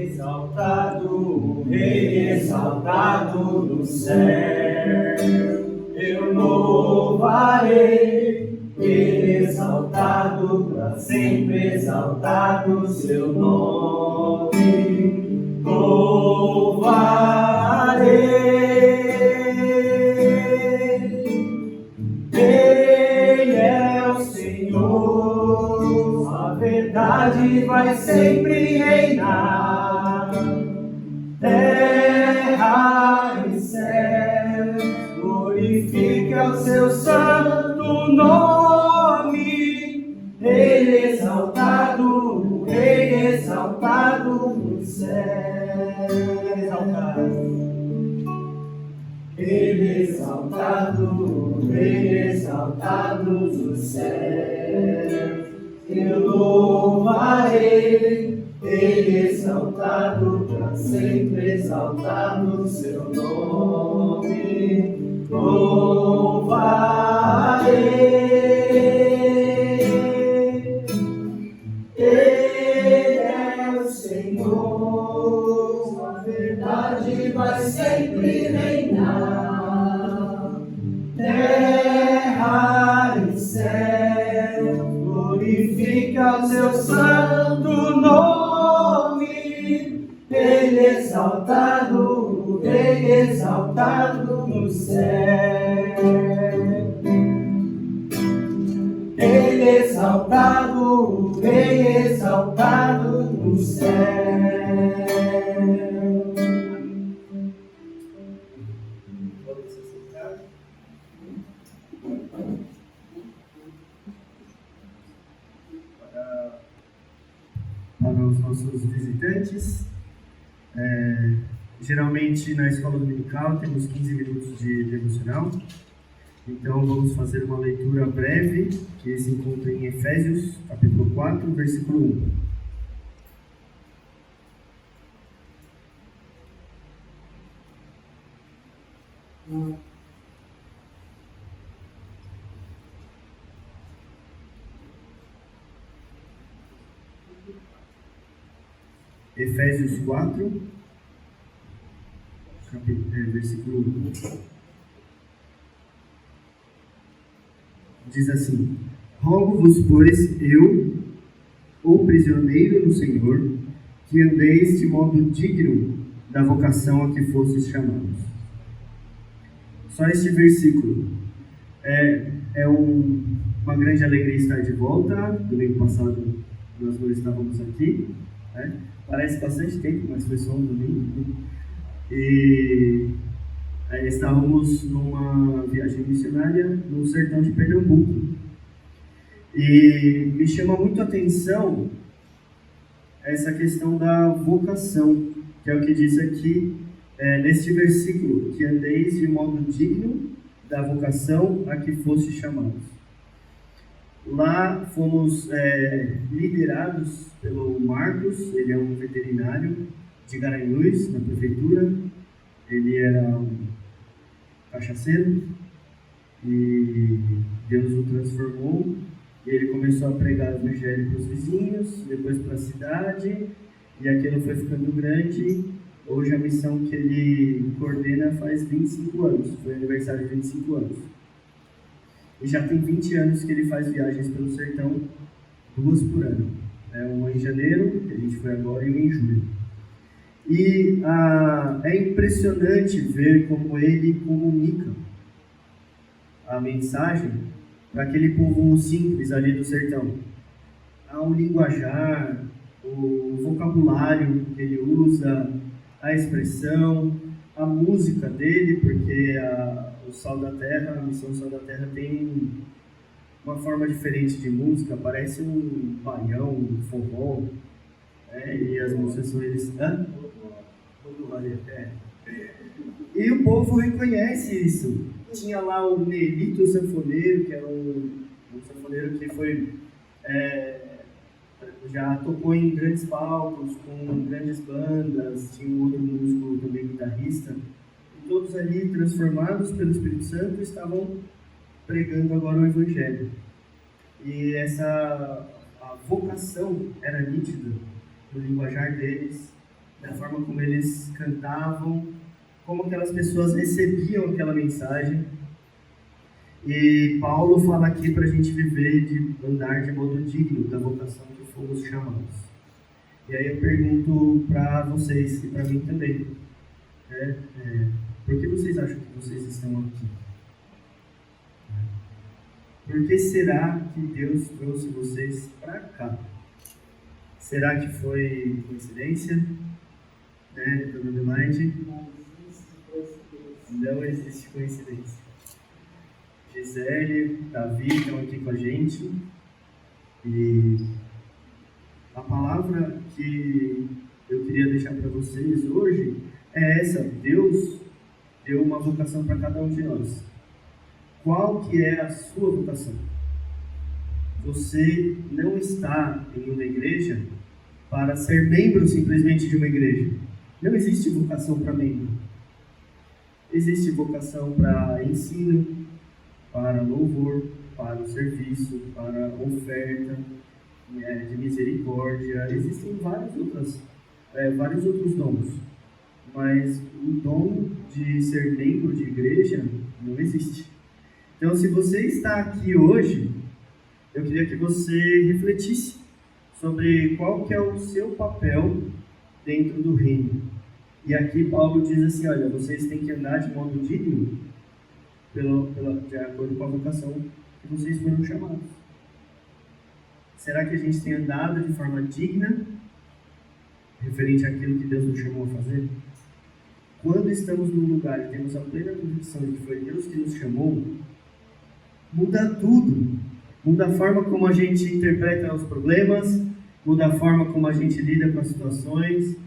Exaltado, Rei exaltado no céu, eu louvarei. Ele exaltado, para sempre exaltado seu nome, louvarei. Ele é o Senhor, a verdade vai sempre reinar. Terra e céu, glorifique o seu santo nome. Ele exaltado, Rei exaltado no céu. Ele exaltado, Rei exaltado no céu. Eu louvarei. Ele exaltado, para sempre exaltado seu nome, louvarei. Ele é o Senhor, a verdade vai sempre reinar. Terra e céu, glorifica o seu santo nome. Ele exaltado, Rei exaltado no céu. Ele exaltado, Rei exaltado no céu. Para os nossos visitantes, geralmente na escola dominical temos 15 minutos de devocional, então vamos fazer uma leitura breve que se encontra em Efésios capítulo 4, versículo 1. Efésios 4, versículo 1. Diz assim: Rogo-vos, pois, eu, o prisioneiro no Senhor, que andeis de modo digno da vocação a que fostes chamados. Só este versículo uma grande alegria estar de volta. Domingo passado nós dois estávamos aqui, né? Parece bastante tempo, mas foi só um domingo. E estávamos numa viagem missionária no sertão de Pernambuco. E me chama muito a atenção essa questão da vocação, que é o que diz aqui neste versículo, que andeis de modo digno da vocação a que foste chamados. Lá fomos liderados pelo Marcos. Ele é um veterinário de Garanhuns, na prefeitura. Ele era um cachaceiro e Deus o transformou. E ele começou a pregar o evangelho para os vizinhos, depois para a cidade, e aquilo foi ficando grande. Hoje a missão que ele coordena faz 25 anos, foi aniversário de 25 anos. E já tem 20 anos que ele faz viagens pelo sertão, 2 por ano. Uma em janeiro, que a gente foi agora, e uma em julho. E é impressionante ver como ele comunica a mensagem para aquele povo simples ali do sertão. O linguajar, o vocabulário que ele usa, a expressão, a música dele, porque o Sal da Terra, a missão Sal da Terra tem uma forma diferente de música, parece um baião, um forró, e as músicas são eles... E o povo reconhece isso. Tinha lá o Nelito Sanfoneiro, que era um sanfoneiro que foi... já tocou em grandes palcos, com grandes bandas, tinha um outro músico também guitarrista, e todos ali transformados pelo Espírito Santo estavam pregando agora o Evangelho. E a vocação era nítida no linguajar deles, da forma como eles cantavam, como aquelas pessoas recebiam aquela mensagem. E Paulo fala aqui para a gente viver, de andar de modo digno da vocação que fomos chamados. E aí eu pergunto para vocês e para mim também, por que vocês acham que vocês estão aqui? Por que será que Deus trouxe vocês para cá? Será que foi coincidência? Dona Adelaide? Não existe coincidência. Gisele, Davi estão aqui com a gente. E a palavra que eu queria deixar para vocês hoje é essa: Deus deu uma vocação para cada um de nós. Qual que é a sua vocação? Você não está em uma igreja para ser membro simplesmente de uma igreja. Não existe vocação para membro. Existe vocação para ensino, para louvor, para o serviço, para oferta de misericórdia. Existem vários outros dons, mas o dom de ser membro de igreja não existe. Então, se você está aqui hoje, eu queria que você refletisse sobre qual que é o seu papel dentro do reino. E aqui Paulo diz assim: olha, vocês têm que andar de modo digno de acordo com a vocação que vocês foram chamados. Será que a gente tem andado de forma digna referente àquilo que Deus nos chamou a fazer? Quando estamos num lugar e temos a plena convicção de que foi Deus que nos chamou, muda tudo. Muda a forma como a gente interpreta os problemas, muda a forma como a gente lida com as situações,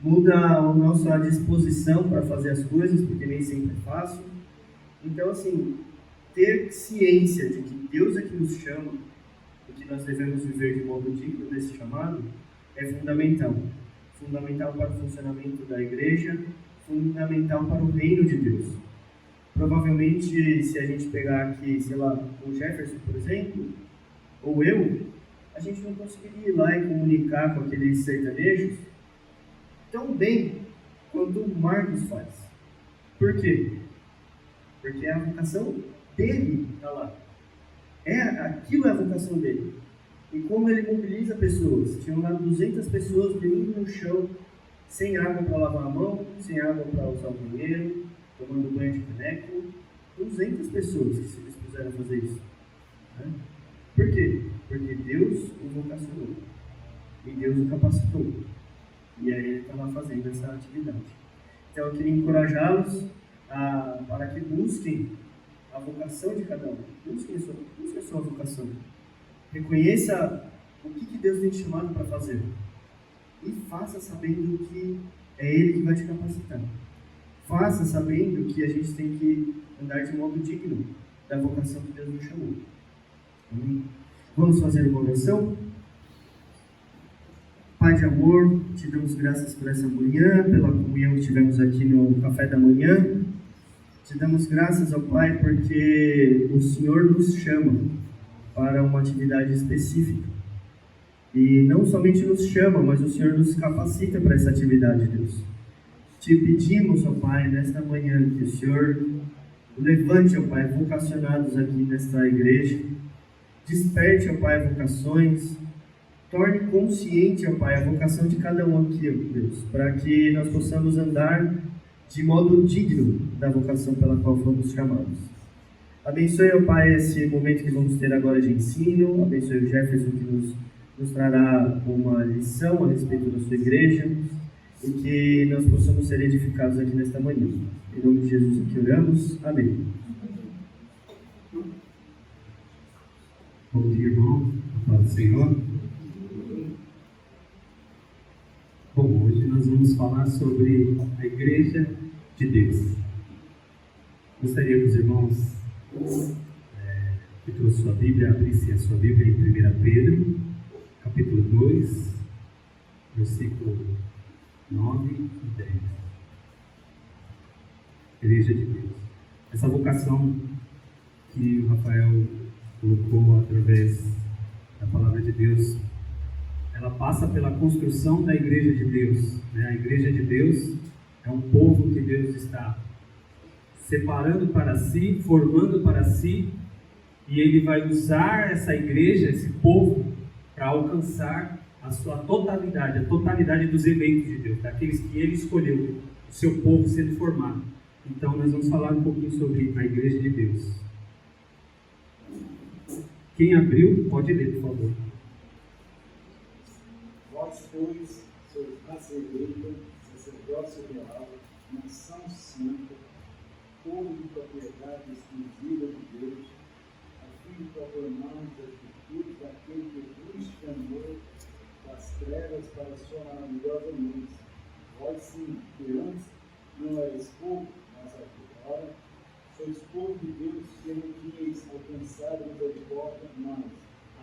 muda a nossa disposição para fazer as coisas, porque nem sempre é fácil. Então, assim, ter ciência de que Deus é que nos chama e que nós devemos viver de modo digno desse chamado é fundamental. Fundamental para o funcionamento da igreja, fundamental para o reino de Deus. Provavelmente, se a gente pegar aqui, sei lá, o Jefferson, por exemplo, ou eu, a gente não conseguiria ir lá e comunicar com aqueles sertanejos tão bem quanto o Marcos faz. Por quê? Porque a vocação dele está lá. Aquilo é a vocação dele. E como ele mobiliza pessoas. Tinham lá 200 pessoas dormindo no chão, sem água para lavar a mão, sem água para usar o banheiro, tomando banho de caneco. 200 pessoas que se dispuseram a fazer isso. Por quê? Porque Deus o vocacionou. E Deus o capacitou. E aí ele está lá fazendo essa atividade. Então eu queria encorajá-los para que busquem a vocação de cada um. Busquem a sua vocação. Reconheça o que Deus tem te chamado para fazer. E faça sabendo que é Ele que vai te capacitar. Faça sabendo que a gente tem que andar de modo digno da vocação que Deus nos chamou. Amém? Vamos fazer uma oração? Pai de amor, te damos graças por essa manhã, pela comunhão que tivemos aqui no café da manhã. Te damos graças, ó Pai, porque o Senhor nos chama para uma atividade específica. E não somente nos chama, mas o Senhor nos capacita para essa atividade, Deus. Te pedimos, ó Pai, nesta manhã, que o Senhor levante, ó Pai, vocacionados aqui nesta igreja. Desperte, ó Pai, vocações. Torne consciente, ó Pai, a vocação de cada um aqui, ó Deus, para que nós possamos andar de modo digno da vocação pela qual fomos chamados. Abençoe, ó Pai, esse momento que vamos ter agora de ensino. Abençoe o Jefferson, que nos trará uma lição a respeito da sua igreja, e que nós possamos ser edificados aqui nesta manhã. Em nome de Jesus aqui oramos. Amém. Bom dia, irmão. Paz do Senhor. Bom, hoje nós vamos falar sobre a Igreja de Deus. Gostaria que os irmãos que trouxe sua Bíblia, abrissem a sua Bíblia em 1 Pedro, capítulo 2, versículo 9 e 10. Igreja de Deus. Essa vocação que o Rafael colocou através da palavra de Deus, ela passa pela construção da igreja de Deus, né? A igreja de Deus é um povo que Deus está separando para si, formando para si, e Ele vai usar essa igreja, esse povo, para alcançar a sua totalidade, a totalidade dos eleitos de Deus, daqueles que Ele escolheu, o seu povo sendo formado. Então nós vamos falar um pouquinho sobre a igreja de Deus. Quem abriu, pode ler, por favor. Vós, pois, sois raça eleita, sacerdócio real, nação santa, povo de propriedade exclusiva de Deus, a fim de proclamarmos as virtudes daquele que vos chamou das trevas para a sua maravilhosa luz. Vós sim, que antes não erais povo, mas agora sois povo de Deus, que não tinhais alcançado misericórdia, mas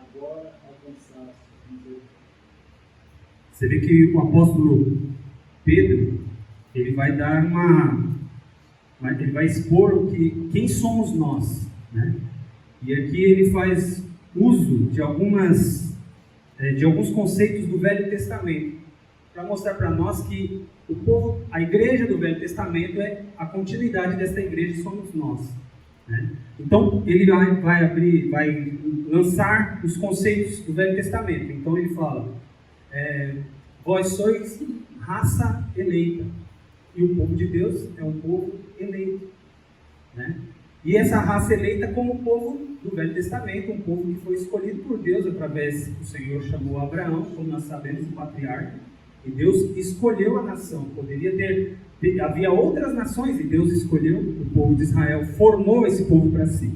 agora alcançaste misericórdia. Você vê que o apóstolo Pedro, ele vai dar ele vai expor quem somos nós, né? E aqui ele faz uso de alguns conceitos do Velho Testamento, para mostrar para nós que o povo, a igreja do Velho Testamento é a continuidade dessa igreja, somos nós, né? Então ele vai lançar os conceitos do Velho Testamento. Então ele fala: vós sois raça eleita, e o povo de Deus é um povo eleito, né? E essa raça eleita como o povo do Velho Testamento, um povo que foi escolhido por Deus através do Senhor, chamou Abraão, como nós sabemos, o patriarca, e Deus escolheu a nação. Havia outras nações e Deus escolheu o povo de Israel, formou esse povo para si.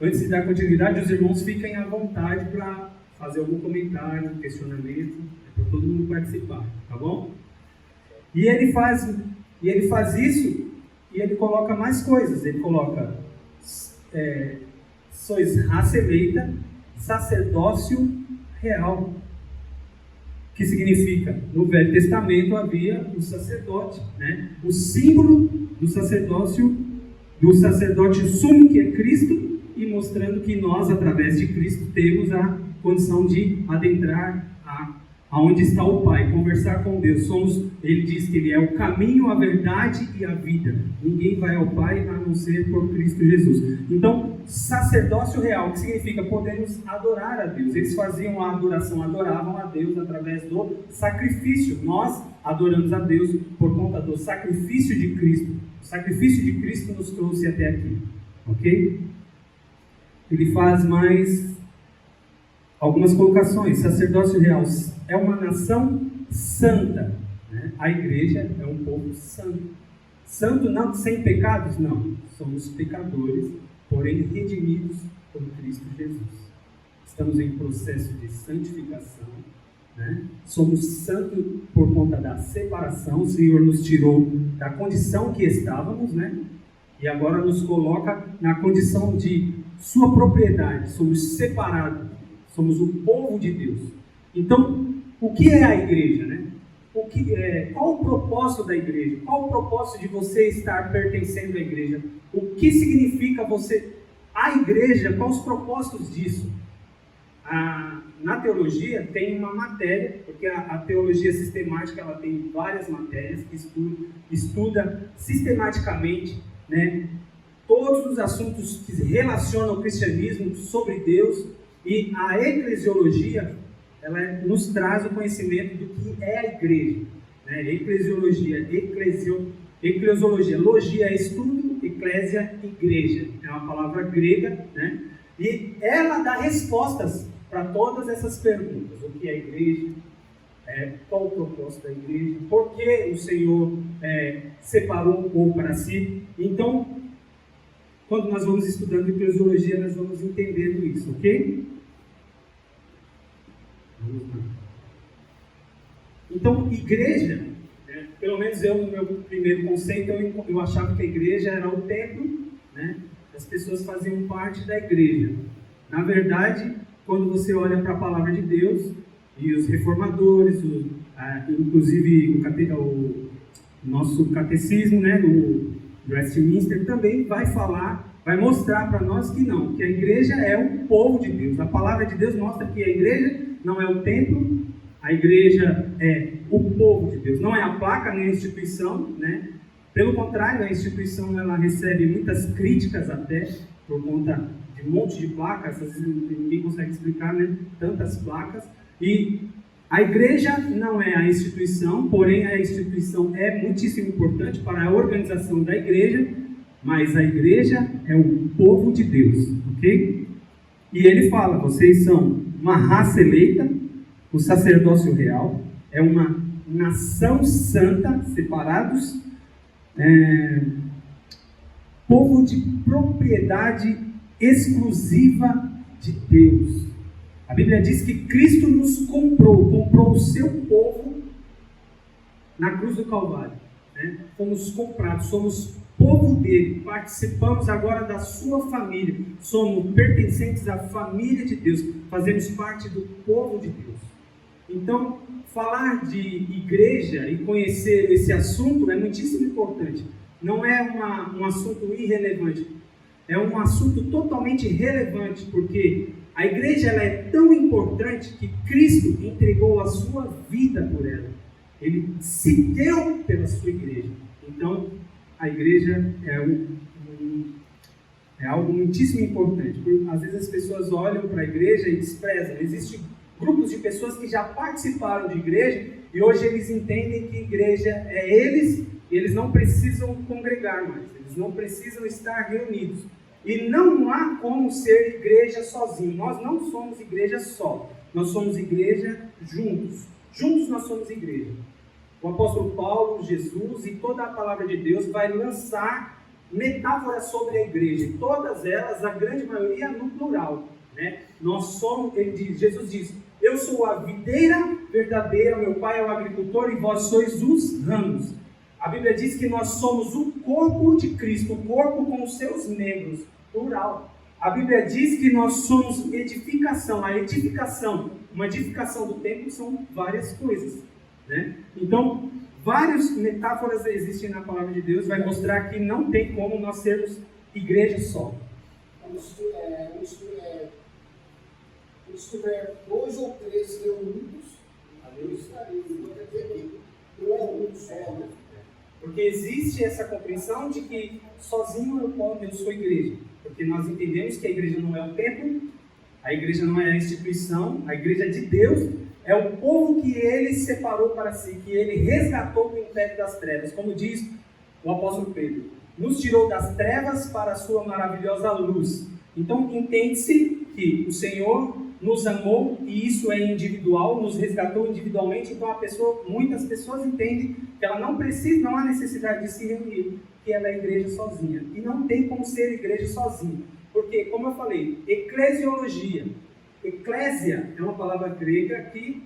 Antes de dar continuidade, os irmãos fiquem à vontade para fazer algum comentário, questionamento, para todo mundo participar, tá bom? E ele faz isso, e ele coloca mais coisas. Ele coloca: sois raça eleita, sacerdócio real. Que significa, no Velho Testamento havia o sacerdote, né? O símbolo do sacerdote sumo, que é Cristo, e mostrando que nós, através de Cristo, temos a condição de adentrar aonde está o Pai, conversar com Deus. Ele diz que Ele é o caminho, a verdade e a vida. Ninguém vai ao Pai a não ser por Cristo Jesus. Então, sacerdócio real, que significa podemos adorar a Deus. Eles faziam a adoração, adoravam a Deus através do sacrifício. Nós adoramos a Deus por conta do sacrifício de Cristo. O sacrifício de Cristo nos trouxe até aqui, ok? Ele faz mais algumas colocações. Sacerdócio real é uma nação santa, né? A igreja é um povo santo. Santo não sem pecados? Não. Somos pecadores, porém redimidos por Cristo Jesus. Estamos em processo de santificação, né? Somos santos por conta da separação. O Senhor nos tirou da condição que estávamos, né? E agora nos coloca na condição de sua propriedade. Somos separados. Somos o povo de Deus. Então, o que é a igreja, né? Qual o propósito da igreja? Qual o propósito de você estar pertencendo à igreja? O que significa a igreja? Quais os propósitos disso? Na teologia tem uma matéria, porque a teologia sistemática ela tem várias matérias que estuda sistematicamente, né, todos os assuntos que relacionam o cristianismo sobre Deus. E a eclesiologia, ela nos traz o conhecimento do que é a igreja, né? Eclesiologia, logia é estudo, eclésia, igreja, é uma palavra grega, né? E ela dá respostas para todas essas perguntas: o que é a igreja, qual o propósito da igreja, por que o Senhor separou um povo para si. Então, quando nós vamos estudando eclesiologia, nós vamos entendendo isso, ok? Então, igreja, né, pelo menos no meu primeiro conceito, eu achava que a igreja era o templo, né? As pessoas faziam parte da igreja. Na verdade, quando você olha para a palavra de Deus, e os reformadores, inclusive o nosso catecismo, né, de Westminster, também vai falar, vai mostrar para nós que não, que a igreja é o povo de Deus. A palavra de Deus mostra que a igreja não é o templo, a igreja é o povo de Deus, não é a placa nem a instituição, né? Pelo contrário, a instituição ela recebe muitas críticas até por conta de um monte de placas, às vezes ninguém consegue explicar, né? Tantas placas. E a igreja não é a instituição, porém a instituição é muitíssimo importante para a organização da igreja, mas a igreja é o povo de Deus, ok? E ele fala, vocês são uma raça eleita, o sacerdócio real, é uma nação santa, separados, povo de propriedade exclusiva de Deus. A Bíblia diz que Cristo nos comprou o seu povo na cruz do Calvário, né? Fomos comprados, somos povo dele, participamos agora da sua família, somos pertencentes à família de Deus, fazemos parte do povo de Deus. Então, falar de igreja e conhecer esse assunto é muitíssimo importante. Não é um assunto irrelevante, é um assunto totalmente relevante, porque a igreja ela é tão importante que Cristo entregou a sua vida por ela. Ele se deu pela sua igreja. Então, a igreja é algo muitíssimo importante. Às vezes as pessoas olham para a igreja e desprezam. Existem grupos de pessoas que já participaram de igreja e hoje eles entendem que igreja é eles e eles não precisam congregar mais. Eles não precisam estar reunidos. E não há como ser igreja sozinho. Nós não somos igreja só. Nós somos igreja juntos. Juntos nós somos igreja. O apóstolo Paulo, Jesus e toda a palavra de Deus vai lançar metáforas sobre a igreja. E todas elas, a grande maioria, no plural, né? Nós somos, Jesus diz, eu sou a videira verdadeira, meu pai é o agricultor e vós sois os ramos. A Bíblia diz que nós somos o corpo de Cristo, o corpo com os seus membros, plural. A Bíblia diz que nós somos edificação. A edificação, uma edificação do templo são várias coisas, né? Então, várias metáforas existem na palavra de Deus, vai mostrar que não tem como nós sermos igreja só. Se estiver 2 ou 3 reunidos, eu estarei. Eu é um só, né? Porque existe essa compreensão de que sozinho eu sou igreja. Porque nós entendemos que a igreja não é o templo, a igreja não é a instituição, a igreja de Deus é o povo que ele separou para si, que ele resgatou do império das trevas. Como diz o apóstolo Pedro, nos tirou das trevas para a sua maravilhosa luz. Então entende-se que o Senhor nos amou e isso é individual, nos resgatou individualmente. Então muitas pessoas entendem que ela não precisa, não há necessidade de se reunir, que ela é igreja sozinha. E não tem como ser igreja sozinha. Porque, como eu falei, eclesiologia. Eclésia é uma palavra grega que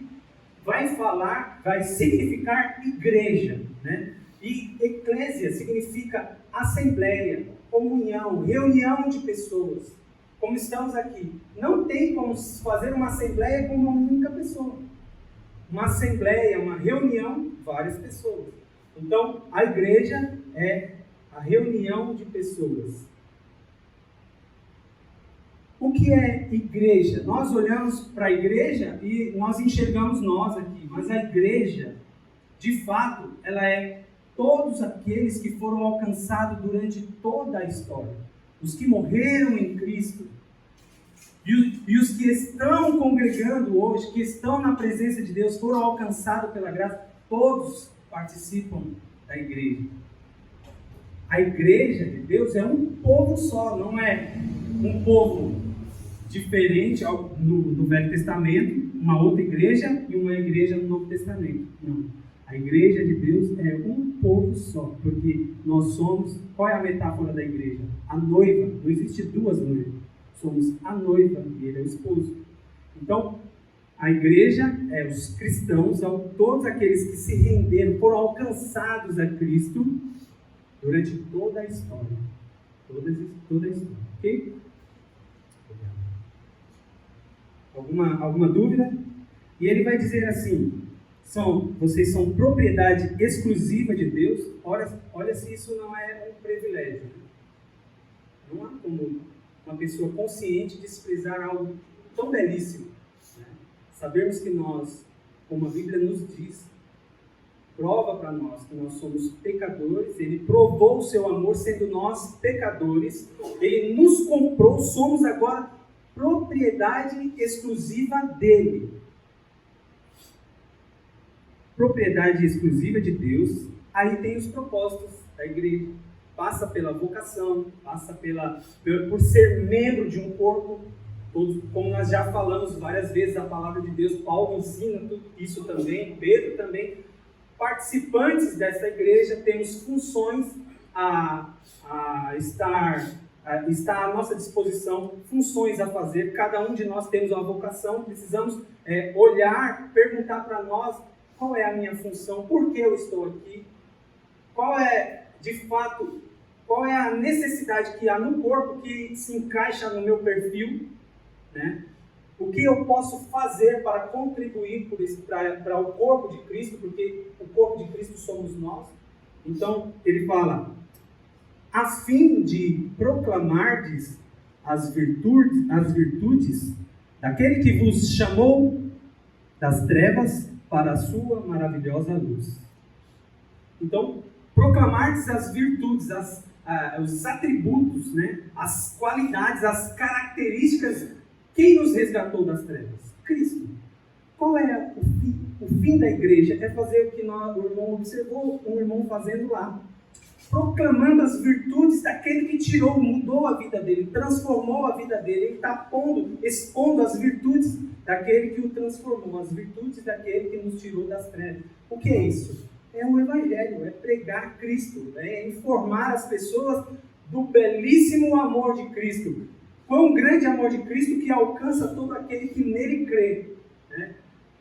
vai significar igreja, né? E eclésia significa assembleia, comunhão, reunião de pessoas. Como estamos aqui, não tem como fazer uma assembleia com uma única pessoa. Uma assembleia, uma reunião, várias pessoas. Então, a igreja é a reunião de pessoas. O que é igreja? Nós olhamos para a igreja e nós enxergamos nós aqui, mas a igreja, de fato, ela é todos aqueles que foram alcançados durante toda a história. Os que morreram em Cristo e os que estão congregando hoje, que estão na presença de Deus, foram alcançados pela graça, todos participam da igreja. A igreja de Deus é um povo só, não é um povo diferente no Velho Testamento, uma outra igreja e uma igreja no Novo Testamento. Não. A igreja de Deus é um povo só, porque nós somos, qual é a metáfora da igreja? A noiva, não existe duas noivas, somos a noiva e ele é o esposo. Então, a igreja é os cristãos, todos aqueles que se renderam, foram alcançados a Cristo durante toda a história. Toda a história, ok? Alguma dúvida? E ele vai dizer assim, vocês são propriedade exclusiva de Deus. Olha se isso não é um privilégio. Né? Não há como uma pessoa consciente desprezar algo tão belíssimo. Né? Sabermos que nós, como a Bíblia nos diz, prova para nós que nós somos pecadores. Ele provou o seu amor sendo nós pecadores. Ele nos comprou, somos agora propriedade exclusiva dele. Propriedade exclusiva de Deus. Aí tem os propósitos da igreja. Passa pela vocação, passa por ser membro de um corpo. Todos, como nós já falamos várias vezes, a palavra de Deus, Paulo ensina isso também, Pedro também. Participantes dessa igreja, temos funções está à nossa disposição, funções a fazer. Cada um de nós temos uma vocação, precisamos olhar, perguntar para nós qual é a minha função, por que eu estou aqui, qual é, de fato, qual é a necessidade que há no corpo que se encaixa no meu perfil, né? O que eu posso fazer para contribuir para o corpo de Cristo, porque o corpo de Cristo somos nós. Então, ele fala, a fim de proclamardes as virtudes daquele que vos chamou das trevas para a sua maravilhosa luz. Então, proclamardes as virtudes, os atributos, né? As qualidades, as características. Quem nos resgatou das trevas? Cristo. Qual é o fim da igreja? É fazer o que o irmão observou, um irmão fazendo lá. Proclamando as virtudes daquele que tirou, mudou a vida dele, transformou a vida dele. Ele está expondo as virtudes daquele que o transformou, as virtudes daquele que nos tirou das trevas. O que é isso? É o Evangelho, é pregar Cristo, é informar as pessoas do belíssimo amor de Cristo. Quão grande amor de Cristo que alcança todo aquele que nele crê. Né?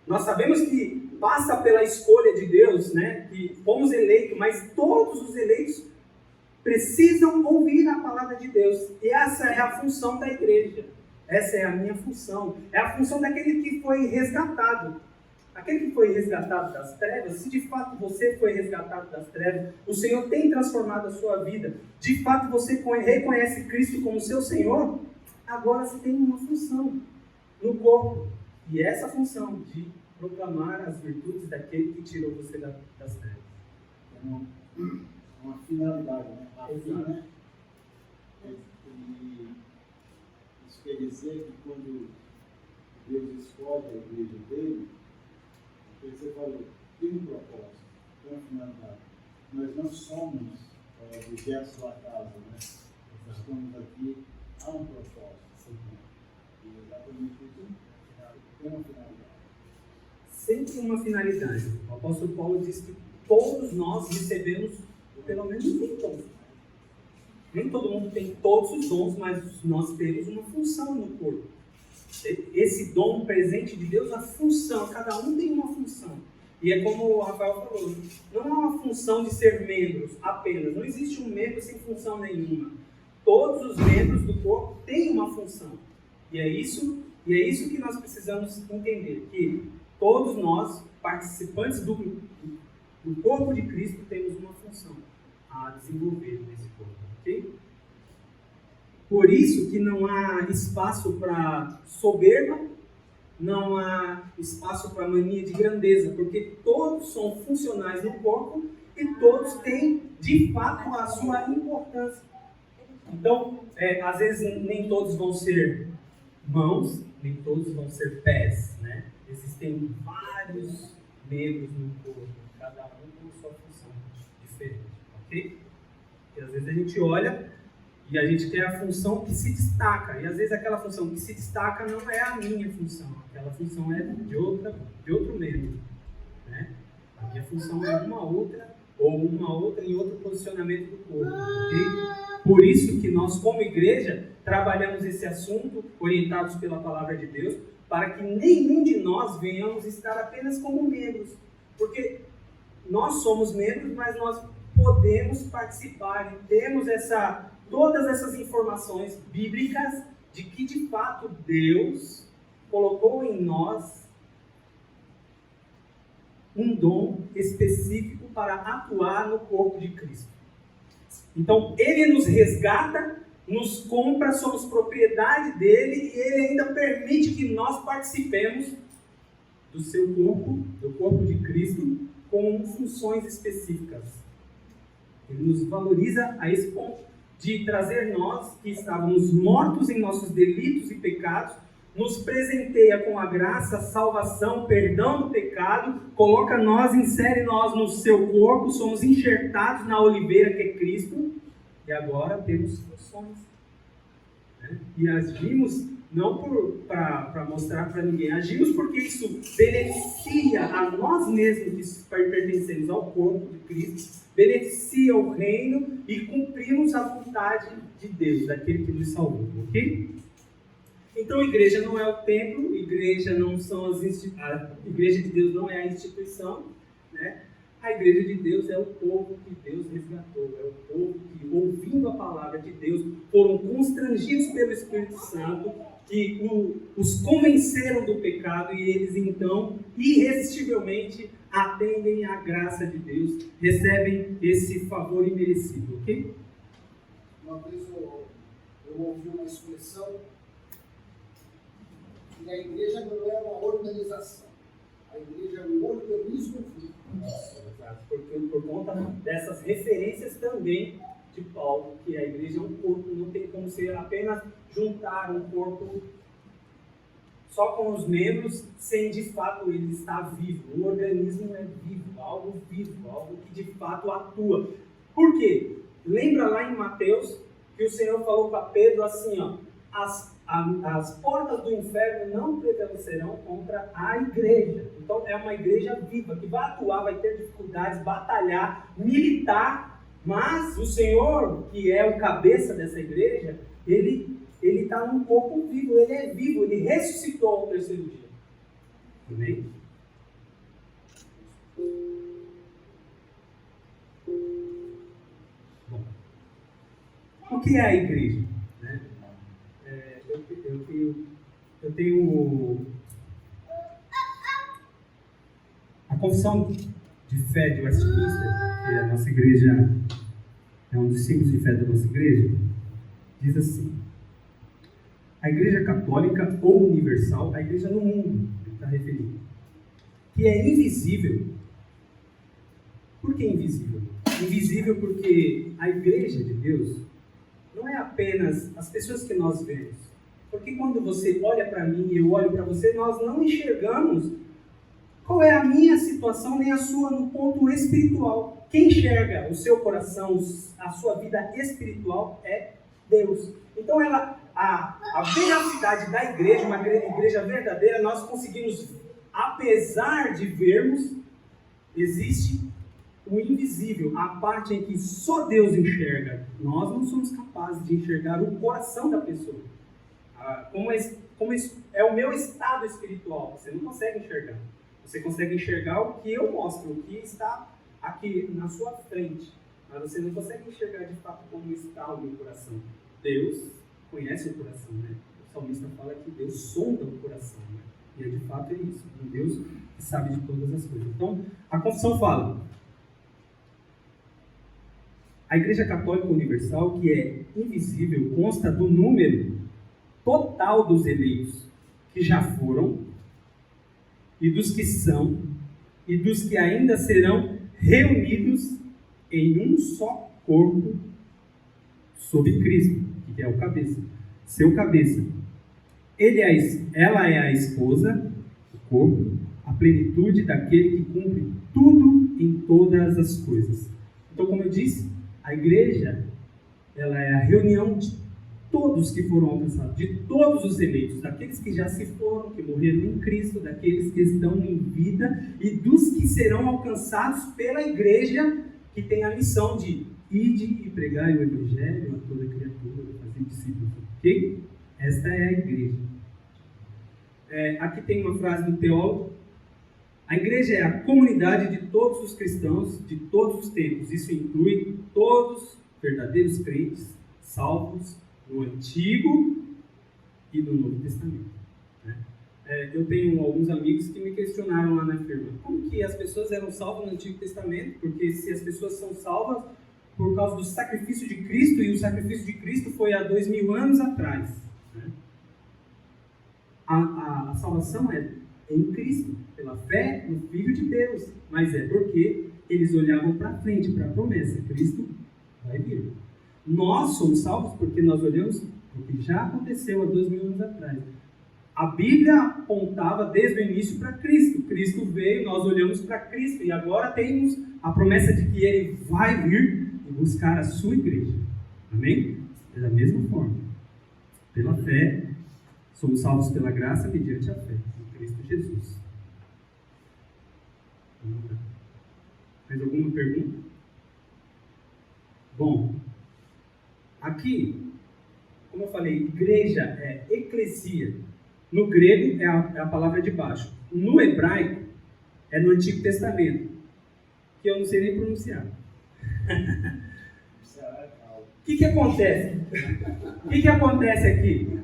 Nós sabemos que passa pela escolha de Deus, né? Que fomos eleitos, mas todos os eleitos precisam ouvir a palavra de Deus. E essa é a função da igreja. Essa é a minha função. É a função daquele que foi resgatado. Aquele que foi resgatado das trevas, se de fato você foi resgatado das trevas, o Senhor tem transformado a sua vida, de fato você reconhece Cristo como seu Senhor, agora você tem uma função no corpo. E essa função de proclamar as virtudes daquele que tirou você das trevas. É uma finalidade, né? A fim, né? E isso quer dizer que quando Deus escolhe a igreja dele, você falou, tem um propósito, tem uma finalidade. Nós não somos objetos da casa, né? Nós estamos aqui, há um propósito. E exatamente isso tem uma finalidade. Sempre uma finalidade. O apóstolo Paulo diz que todos nós recebemos pelo menos um dom. Nem todo mundo tem todos os dons, mas nós temos uma função no corpo. Esse dom presente de Deus, a função, cada um tem uma função. E é como o Rafael falou, não é uma função de ser membros apenas. Não existe um membro sem função nenhuma. Todos os membros do corpo têm uma função. E é isso que nós precisamos entender, que todos nós, participantes do corpo de Cristo, temos uma função a desenvolver nesse corpo, ok? Por isso que não há espaço para soberba, não há espaço para mania de grandeza, porque todos são funcionais no corpo e todos têm, de fato, a sua importância. Então, às vezes nem todos vão ser mãos, nem todos vão ser pés, né? Existem vários membros no corpo, cada um com sua função diferente, ok? E às vezes a gente olha e a gente quer a função que se destaca, e às vezes aquela função que se destaca não é a minha função, aquela função é de outro membro, né? A minha função é uma outra em outro posicionamento do corpo, ok? Por isso que nós, como igreja, trabalhamos esse assunto, orientados pela palavra de Deus, para que nenhum de nós venhamos estar apenas como membros, porque nós somos membros, mas nós podemos participar e temos todas essas informações bíblicas de que, de fato, Deus colocou em nós um dom específico para atuar no corpo de Cristo. Então, ele nos resgata, nos compra, somos propriedade dele, e ele ainda permite que nós participemos do seu corpo, do corpo de Cristo, com funções específicas. Ele nos valoriza a esse ponto de trazer nós, que estávamos mortos em nossos delitos e pecados, nos presenteia com a graça, salvação, perdão do pecado, coloca nós, insere nós no seu corpo, somos enxertados na oliveira que é Cristo, e agora temos funções. Né? E agimos não para mostrar para ninguém, agimos porque isso beneficia a nós mesmos que pertencemos ao corpo de Cristo, beneficia o reino e cumprimos a vontade de Deus, daquele que nos salvou, ok? Então, a igreja não é o templo, igreja não são a igreja de Deus não é a instituição, né? A igreja de Deus é o povo que Deus resgatou, é o povo que, ouvindo a palavra de Deus, foram constrangidos pelo Espírito Santo, que os convenceram do pecado e eles, então, irresistivelmente atendem à graça de Deus, recebem esse favor imerecido, ok? Uma vez eu ouvi uma expressão que a igreja não é uma organização, a igreja é um organismo vivo. Exato, porque por conta dessas referências também de Paulo, que a igreja é um corpo, não tem como ser apenas juntar um corpo só com os membros, sem de fato ele estar vivo. O organismo é vivo, algo que de fato atua. Por quê? Lembra lá em Mateus que o Senhor falou para Pedro assim, ó, as portas do inferno não prevalecerão contra a igreja. Então é uma igreja viva, que vai atuar, vai ter dificuldades, batalhar, militar, mas o Senhor, que é o cabeça dessa igreja, ele está num corpo vivo, ele é vivo, ele ressuscitou ao terceiro dia. Amém? Bom, o que é a igreja? Né? Eu tenho a confissão de fé de Westminster, que é a nossa igreja, é um dos símbolos de fé da nossa igreja, diz assim: a igreja católica ou universal, a igreja no mundo, ele está referindo, que é invisível. Por que invisível? Invisível porque a igreja de Deus não é apenas as pessoas que nós vemos. Porque quando você olha para mim e eu olho para você, nós não enxergamos qual é a minha situação nem a sua no ponto espiritual. Quem enxerga o seu coração, a sua vida espiritual é Deus. Então a veracidade da igreja, uma igreja verdadeira, nós conseguimos, apesar de vermos, existe o invisível, a parte em que só Deus enxerga. Nós não somos capazes de enxergar o coração da pessoa. Como é o meu estado espiritual, você não consegue enxergar. Você consegue enxergar o que eu mostro, o que está aqui na sua frente. Mas você não consegue enxergar de fato como está o meu coração. Deus conhece o coração, né? O salmista fala que Deus sonda o coração, né? E de fato é isso, um Deus que sabe de todas as coisas. Então, a confissão fala: a Igreja Católica Universal, que é invisível, consta do número total dos eleitos que já foram, e dos que são, e dos que ainda serão reunidos em um só corpo sob Cristo, que é o cabeça, seu cabeça. Ela é a esposa, o corpo, a plenitude daquele que cumpre tudo em todas as coisas. Então, como eu disse, a igreja, ela é a reunião de todos que foram alcançados, de todos os eleitos, daqueles que já se foram, que morreram em Cristo, daqueles que estão em vida e dos que serão alcançados pela igreja, que tem a missão de ide e pregai o evangelho a toda criatura, fazer discípulos. Ok? Esta é a igreja. Aqui tem uma frase do teólogo: a igreja é a comunidade de todos os cristãos de todos os tempos. Isso inclui todos verdadeiros crentes, salvos no Antigo e no Novo Testamento. Né? eu tenho alguns amigos que me questionaram lá na firma. Como que as pessoas eram salvas no Antigo Testamento? Porque se as pessoas são salvas por causa do sacrifício de Cristo, e o sacrifício de Cristo foi há 2000 anos atrás. Né? A salvação é em Cristo, pela fé no Filho de Deus. Mas é porque eles olhavam para frente, para a promessa. Cristo vai vir. Nós somos salvos porque nós olhamos o que já aconteceu há 2000 anos atrás. A Bíblia apontava desde o início para Cristo. Cristo veio, nós olhamos para Cristo. E agora temos a promessa de que Ele vai vir e buscar a sua igreja. Amém? É da mesma forma. Pela fé, somos salvos pela graça mediante a fé em Cristo Jesus. Mais alguma pergunta? Bom, aqui, como eu falei, igreja é eclesia. No grego é a palavra de baixo. No hebraico é no Antigo Testamento, que eu não sei nem pronunciar. O que acontece? O que acontece aqui?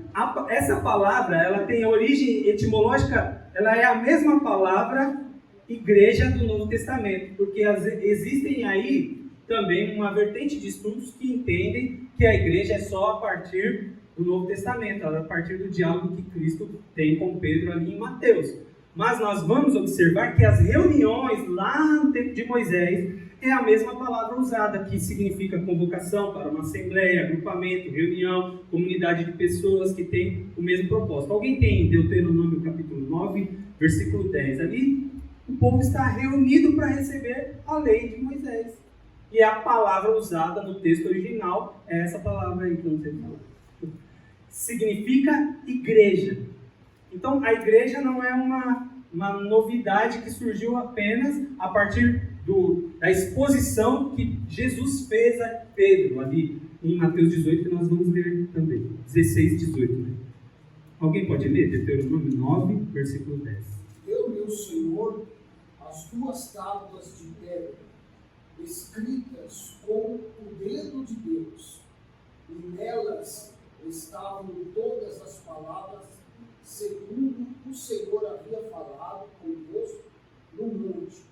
Essa palavra, ela tem origem etimológica, ela é a mesma palavra igreja do Novo Testamento, porque existem aí também uma vertente de estudos que entendem que a igreja é só a partir do Novo Testamento, a partir do diálogo que Cristo tem com Pedro ali em Mateus. Mas nós vamos observar que as reuniões lá no tempo de Moisés é a mesma palavra usada, que significa convocação para uma assembleia, agrupamento, reunião, comunidade de pessoas que tem o mesmo propósito. Alguém tem Deuteronômio capítulo 9, versículo 10. Ali o povo está reunido para receber a lei de Moisés. E a palavra usada no texto original é essa palavra aí que eu não sei falar. Significa igreja. Então, a igreja não é uma novidade que surgiu apenas a partir da exposição que Jesus fez a Pedro, ali em Mateus 18, que nós vamos ler também. 16, 18. Né? Alguém pode ler? Deuteronômio 9, versículo 10. Eu, meu Senhor, as duas tábuas de pedra, escritas com o dedo de Deus, e nelas estavam todas as palavras, segundo o Senhor havia falado convosco no monte.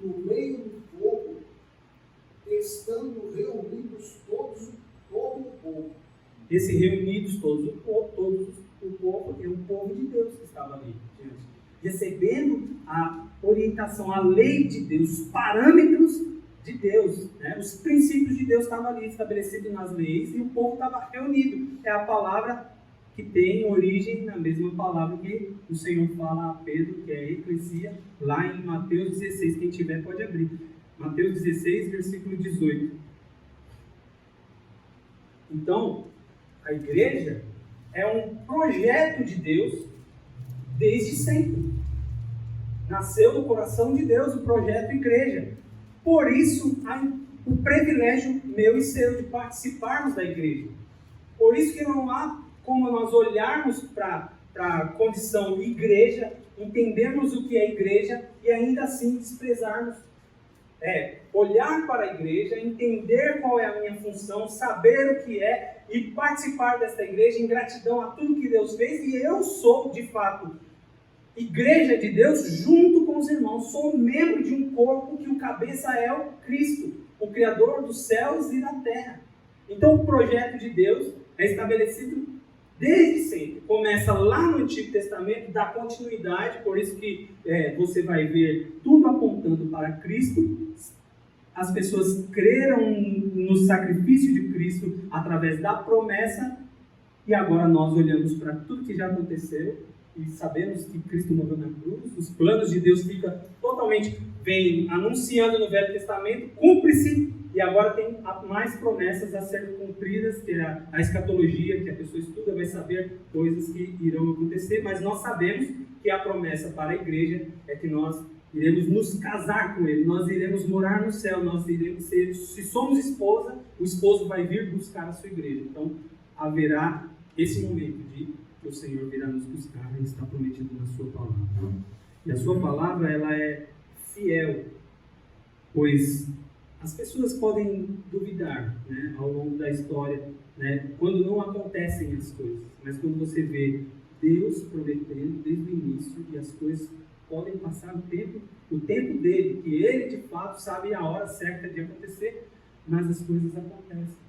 No meio do fogo, estando reunidos todo o povo. Esse reunidos todos o povo é o povo de Deus que estava ali diante, recebendo a orientação, a lei de Deus, os parâmetros de Deus, né? Os princípios de Deus estavam ali estabelecidos nas leis e o povo estava reunido. É a palavra que tem origem na mesma palavra que o Senhor fala a Pedro, que é eclesia, lá em Mateus 16. Quem tiver pode abrir. Mateus 16, versículo 18. Então, a igreja é um projeto de Deus desde sempre. Nasceu no coração de Deus o projeto igreja. Por isso, o privilégio meu e seu de participarmos da igreja. Por isso que não há como nós olharmos para a condição igreja, entendermos o que é igreja e ainda assim desprezarmos. Olhar para a igreja, entender qual é a minha função, saber o que é e participar desta igreja em gratidão a tudo que Deus fez. E eu sou, de fato, igreja de Deus junto com os irmãos. Sou membro de um corpo que o cabeça é o Cristo, o Criador dos céus e da terra. Então o projeto de Deus é estabelecido desde sempre. Começa lá no Antigo Testamento, dá continuidade, por isso que você vai ver tudo apontando para Cristo. As pessoas creram no sacrifício de Cristo através da promessa, e agora nós olhamos para tudo que já aconteceu e sabemos que Cristo morreu na cruz. Os planos de Deus ficam totalmente, vem anunciando no Velho Testamento, cumpre-se, e agora tem mais promessas a serem cumpridas, que é a escatologia, que a pessoa estuda, vai saber coisas que irão acontecer, mas nós sabemos que a promessa para a igreja é que nós iremos nos casar com Ele, nós iremos morar no céu, nós iremos ser, se somos esposa, o esposo vai vir buscar a sua igreja. Então haverá esse momento de que o Senhor virá nos buscar e está prometido na sua palavra. E a sua palavra, ela é fiel, pois as pessoas podem duvidar, né, ao longo da história, né, quando não acontecem as coisas, mas quando você vê Deus prometendo desde o início, e as coisas podem passar o tempo dele, que ele de fato sabe a hora certa de acontecer, mas as coisas acontecem.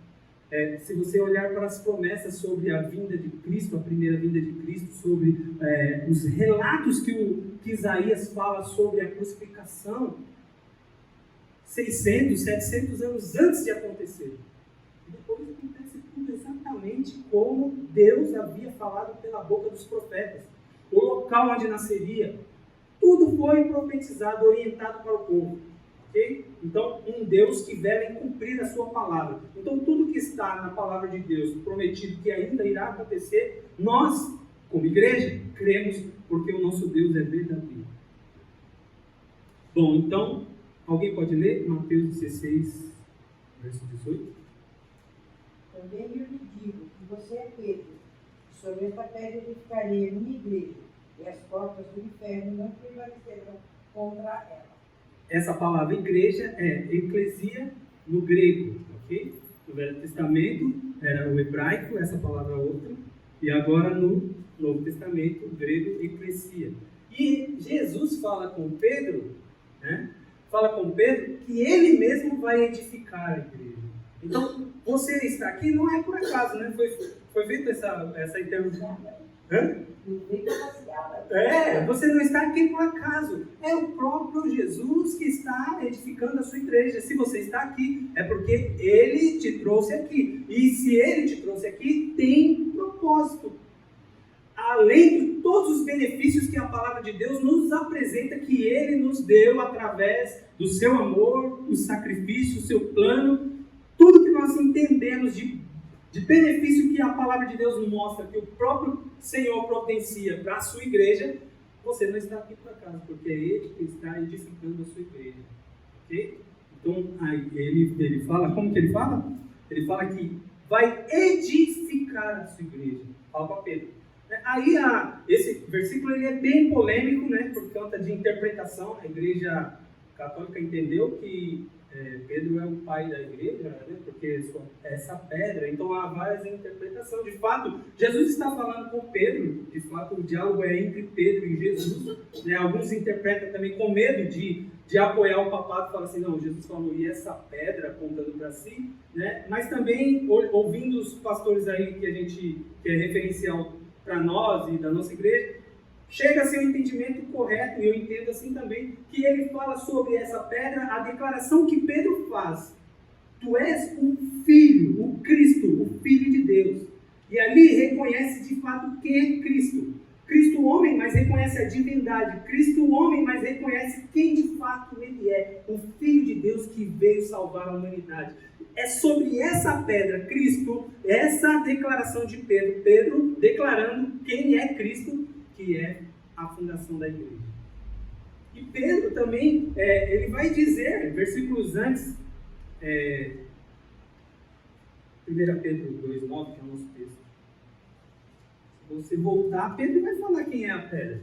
Se você olhar para as promessas sobre a vinda de Cristo, a primeira vinda de Cristo, sobre os relatos que Isaías fala sobre a crucificação, 600, 700 anos antes de acontecer. E depois acontece tudo exatamente como Deus havia falado pela boca dos profetas. O local onde nasceria, tudo foi profetizado, orientado para o povo. Okay? Então, um Deus que vela em cumprir a sua palavra. Então, tudo que está na palavra de Deus, prometido que ainda irá acontecer, nós, como igreja, cremos, porque o nosso Deus é verdadeiro. Bom, então, alguém pode ler Mateus 16, verso 18? Também eu lhe digo que você é Pedro, e sobre esta pedra edificarei a minha igreja, e as portas do inferno não prevalecerão contra ela. Essa palavra igreja é eclesia no grego, ok? No Velho Testamento era o hebraico, essa palavra outra, e agora no Novo Testamento, o grego eclesia. E Jesus fala com Pedro, né? Fala com Pedro que ele mesmo vai edificar a igreja. Então, você está aqui não é por acaso, né? Foi feita essa interrupção. Você não está aqui por acaso. É o próprio Jesus que está edificando a sua igreja. Se você está aqui, é porque Ele te trouxe aqui. E se Ele te trouxe aqui, tem propósito. Além de todos os benefícios que a palavra de Deus nos apresenta, que Ele nos deu através do seu amor, do sacrifício, o seu plano, tudo que nós entendemos de benefício que a palavra de Deus mostra, que o próprio Senhor providencia para a sua igreja, você não está aqui por acaso, porque é Ele que está edificando a sua igreja. Ok? Então, aí, ele fala, como que ele fala? Ele fala que vai edificar a sua igreja. Fala para Pedro. Aí, esse versículo ele é bem polêmico, né, por conta de interpretação. A igreja católica entendeu que Pedro é o pai da igreja, né, porque essa pedra, então há várias interpretações. De fato, Jesus está falando com Pedro, de fato o diálogo é entre Pedro e Jesus, né? Alguns interpretam também com medo de apoiar o papado, falam assim, não, Jesus falou, e essa pedra apontando para si, né? Mas também, ouvindo os pastores aí que é referencial para nós e da nossa igreja, chega-se ao entendimento correto, e eu entendo assim também, que ele fala sobre essa pedra, a declaração que Pedro faz. Tu és o Filho, o Cristo, o Filho de Deus. E ali reconhece de fato quem é Cristo. Cristo homem, mas reconhece a divindade. Cristo homem, mas reconhece quem de fato ele é. O Filho de Deus que veio salvar a humanidade. É sobre essa pedra, Cristo, essa declaração de Pedro. Pedro declarando quem é Cristo, que é a fundação da igreja. E Pedro também, ele vai dizer, versículos antes, 1 Pedro 2,9, que é o nosso texto. Se você voltar, Pedro vai falar quem é a pedra.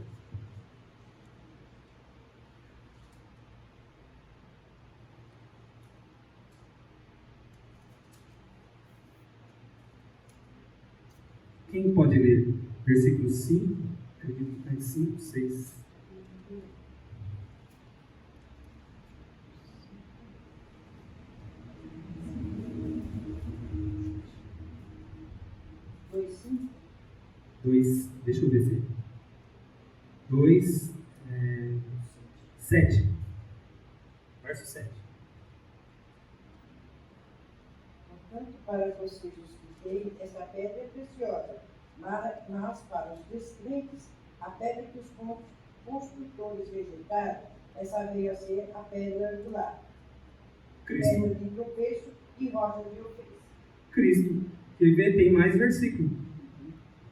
Quem pode ler? Versículo 5, acredito que está em 5, 6. Deixa eu ver se 2, 7. Verso 7. Portanto, para vocês os que creem, essa pedra é preciosa, mas para os descrentes, a pedra que os construtores rejeitaram, essa veio a ser a pedra angular, pedra de tropeço e rocha de ofensa. Cristo. Quer ver? Tem mais versículo.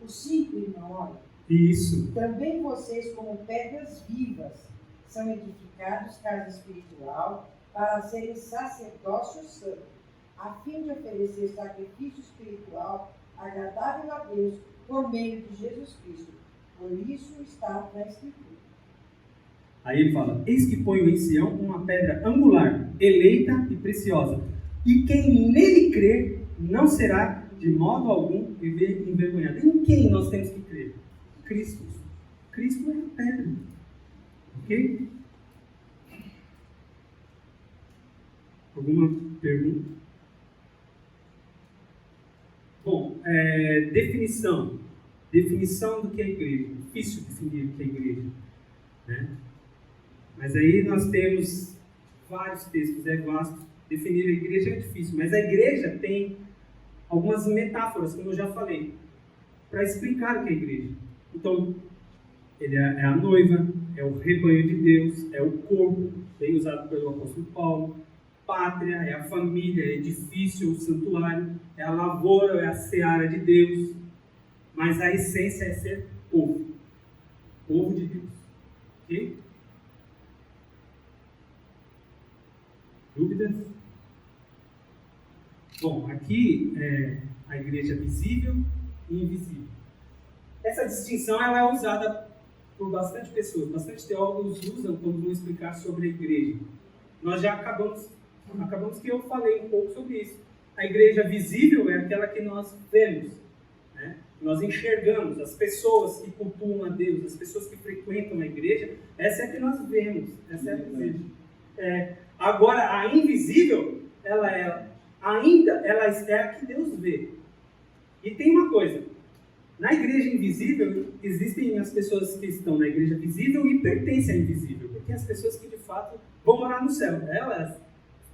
O 5, irmão, olha. Isso. Também vocês, como pedras vivas, são edificados casa espiritual para serem sacerdócio santo, a fim de oferecer sacrifício espiritual agradável a Deus por meio de Jesus Cristo. Por isso está na Escritura. Aí ele fala, eis que ponho em Sião uma pedra angular, eleita e preciosa, e quem nele crer não será de modo algum envergonhado. Em quem nós temos que crer? Cristo. Cristo é a pedra. Ok? Alguma pergunta? Bom, definição. Definição do que é igreja. Difícil definir o que é igreja, né? Mas aí nós temos vários textos, é vasto. Definir a igreja é difícil, mas a igreja tem algumas metáforas, como eu já falei, para explicar o que é igreja. Então, ele é a noiva, é o rebanho de Deus, é o corpo, bem usado pelo apóstolo Paulo. Pátria, é a família, é edifício, o santuário, é a lavoura, é a seara de Deus. Mas a essência é ser povo. Povo de Deus. Ok? Dúvidas? Bom, aqui é a igreja visível e invisível. Essa distinção ela é usada por bastante pessoas, bastante teólogos usam quando vão explicar sobre a igreja. Nós já acabamos que eu falei um pouco sobre isso. A igreja visível é aquela que nós vemos, né? Nós enxergamos as pessoas que cultuam a Deus, as pessoas que frequentam a igreja, essa é a que nós vemos, essa é a visível. Agora, a invisível, ela é a que Deus vê. E tem uma coisa, na igreja invisível, existem as pessoas que estão na igreja visível e pertencem à invisível, porque as pessoas que de fato vão morar no céu, elas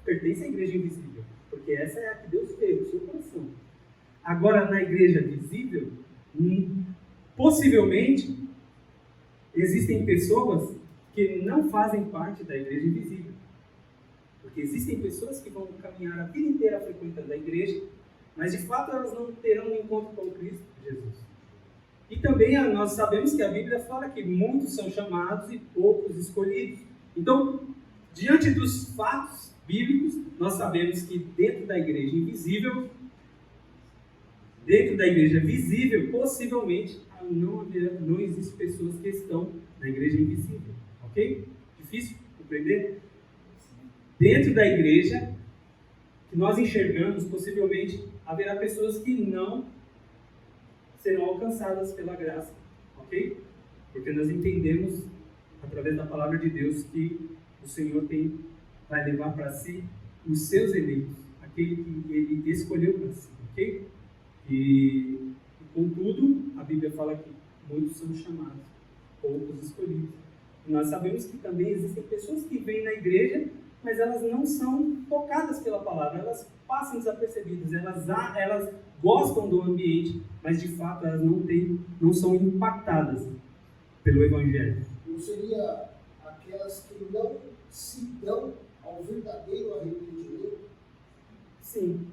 pertencem à igreja invisível, porque essa é a que Deus vê, o seu coração. Agora, na igreja visível, possivelmente, existem pessoas que não fazem parte da igreja invisível. Porque existem pessoas que vão caminhar a vida inteira frequentando a igreja, mas de fato elas não terão um encontro com Cristo Jesus. E também nós sabemos que a Bíblia fala que muitos são chamados e poucos escolhidos. Então, diante dos fatos bíblicos, nós sabemos que dentro da igreja invisível, dentro da igreja visível, possivelmente não existem pessoas que estão na igreja invisível. Ok? Difícil compreender? Dentro da igreja que nós enxergamos, possivelmente haverá pessoas que não serão alcançadas pela graça. Ok? Porque nós entendemos, através da palavra de Deus, que o Senhor vai levar para si os seus eleitos, aquele que Ele escolheu para si. Ok? E, contudo, a Bíblia fala que muitos são chamados, poucos escolhidos. E nós sabemos que também existem pessoas que vêm na igreja, mas elas não são tocadas pela palavra, elas passam desapercebidas, elas gostam do ambiente, mas de fato elas não são impactadas pelo Evangelho. Não seria aquelas que não se dão ao verdadeiro arrependimento? Sim.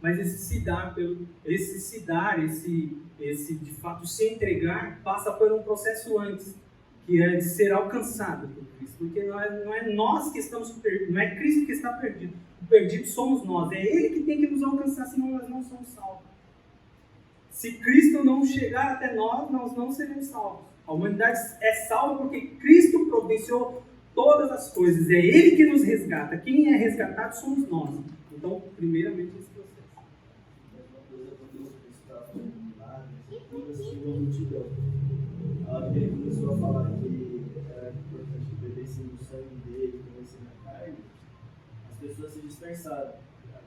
Mas esse de fato se entregar, passa por um processo antes, que é de ser alcançado por Cristo. Porque não é nós que estamos perdidos, não é Cristo que está perdido. O perdido somos nós. É Ele que tem que nos alcançar, senão nós não somos salvos. Se Cristo não chegar até nós não seremos salvos. A humanidade é salva porque Cristo providenciou todas as coisas. É Ele que nos resgata. Quem é resgatado somos nós. Então, primeiramente, esse processo. Uma coisa quando Deus estava falando de milagres, todas tinham uma multidão. A hora que ele começou a falar que era importante beber-se no sangue dele, comer-se na carne, as pessoas se dispersaram. Né?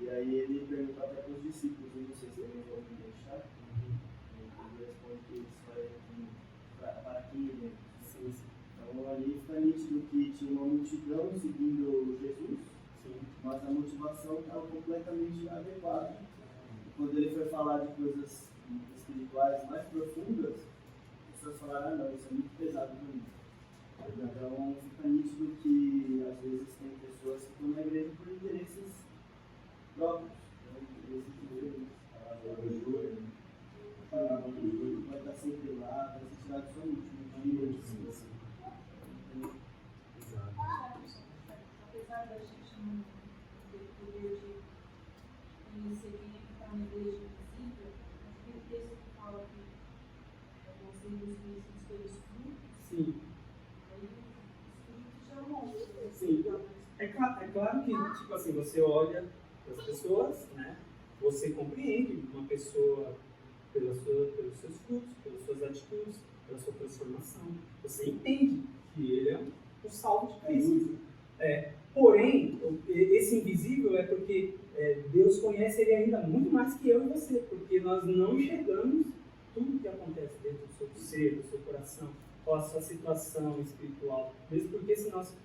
E aí ele perguntou até para os discípulos, e vocês também vão me deixar? Ele responde que isso vai para quem ele é. Então ali fica nítido que tinha uma multidão seguindo Jesus, mas a motivação estava completamente inadequada. Quando ele foi falar de coisas espirituais mais profundas, as pessoas falaram, não, isso é muito pesado para mim. Então fica nítido que às vezes tem pessoas que estão na igreja por interesses próprios, interesses de vai estar sempre lá, vai ser tirado só no último dia, assim. Apesar da gente não ter poder de conhecer quem é que está na igreja invisível, aquele texto que fala que vão ser conhecidos pelos frutos, Sim. aí os frutos já mostram. Sim. É claro que, tipo assim, você olha para as pessoas, né? Você compreende uma pessoa pelos seus frutos, pelas suas atitudes, pela sua transformação. Você entende que ele é o salvo de Cristo. Porém, esse invisível é porque Deus conhece ele ainda muito mais que eu e você, porque nós não enxergamos tudo que acontece dentro do seu ser, do seu coração, qual a sua situação espiritual. Mesmo porque se nós,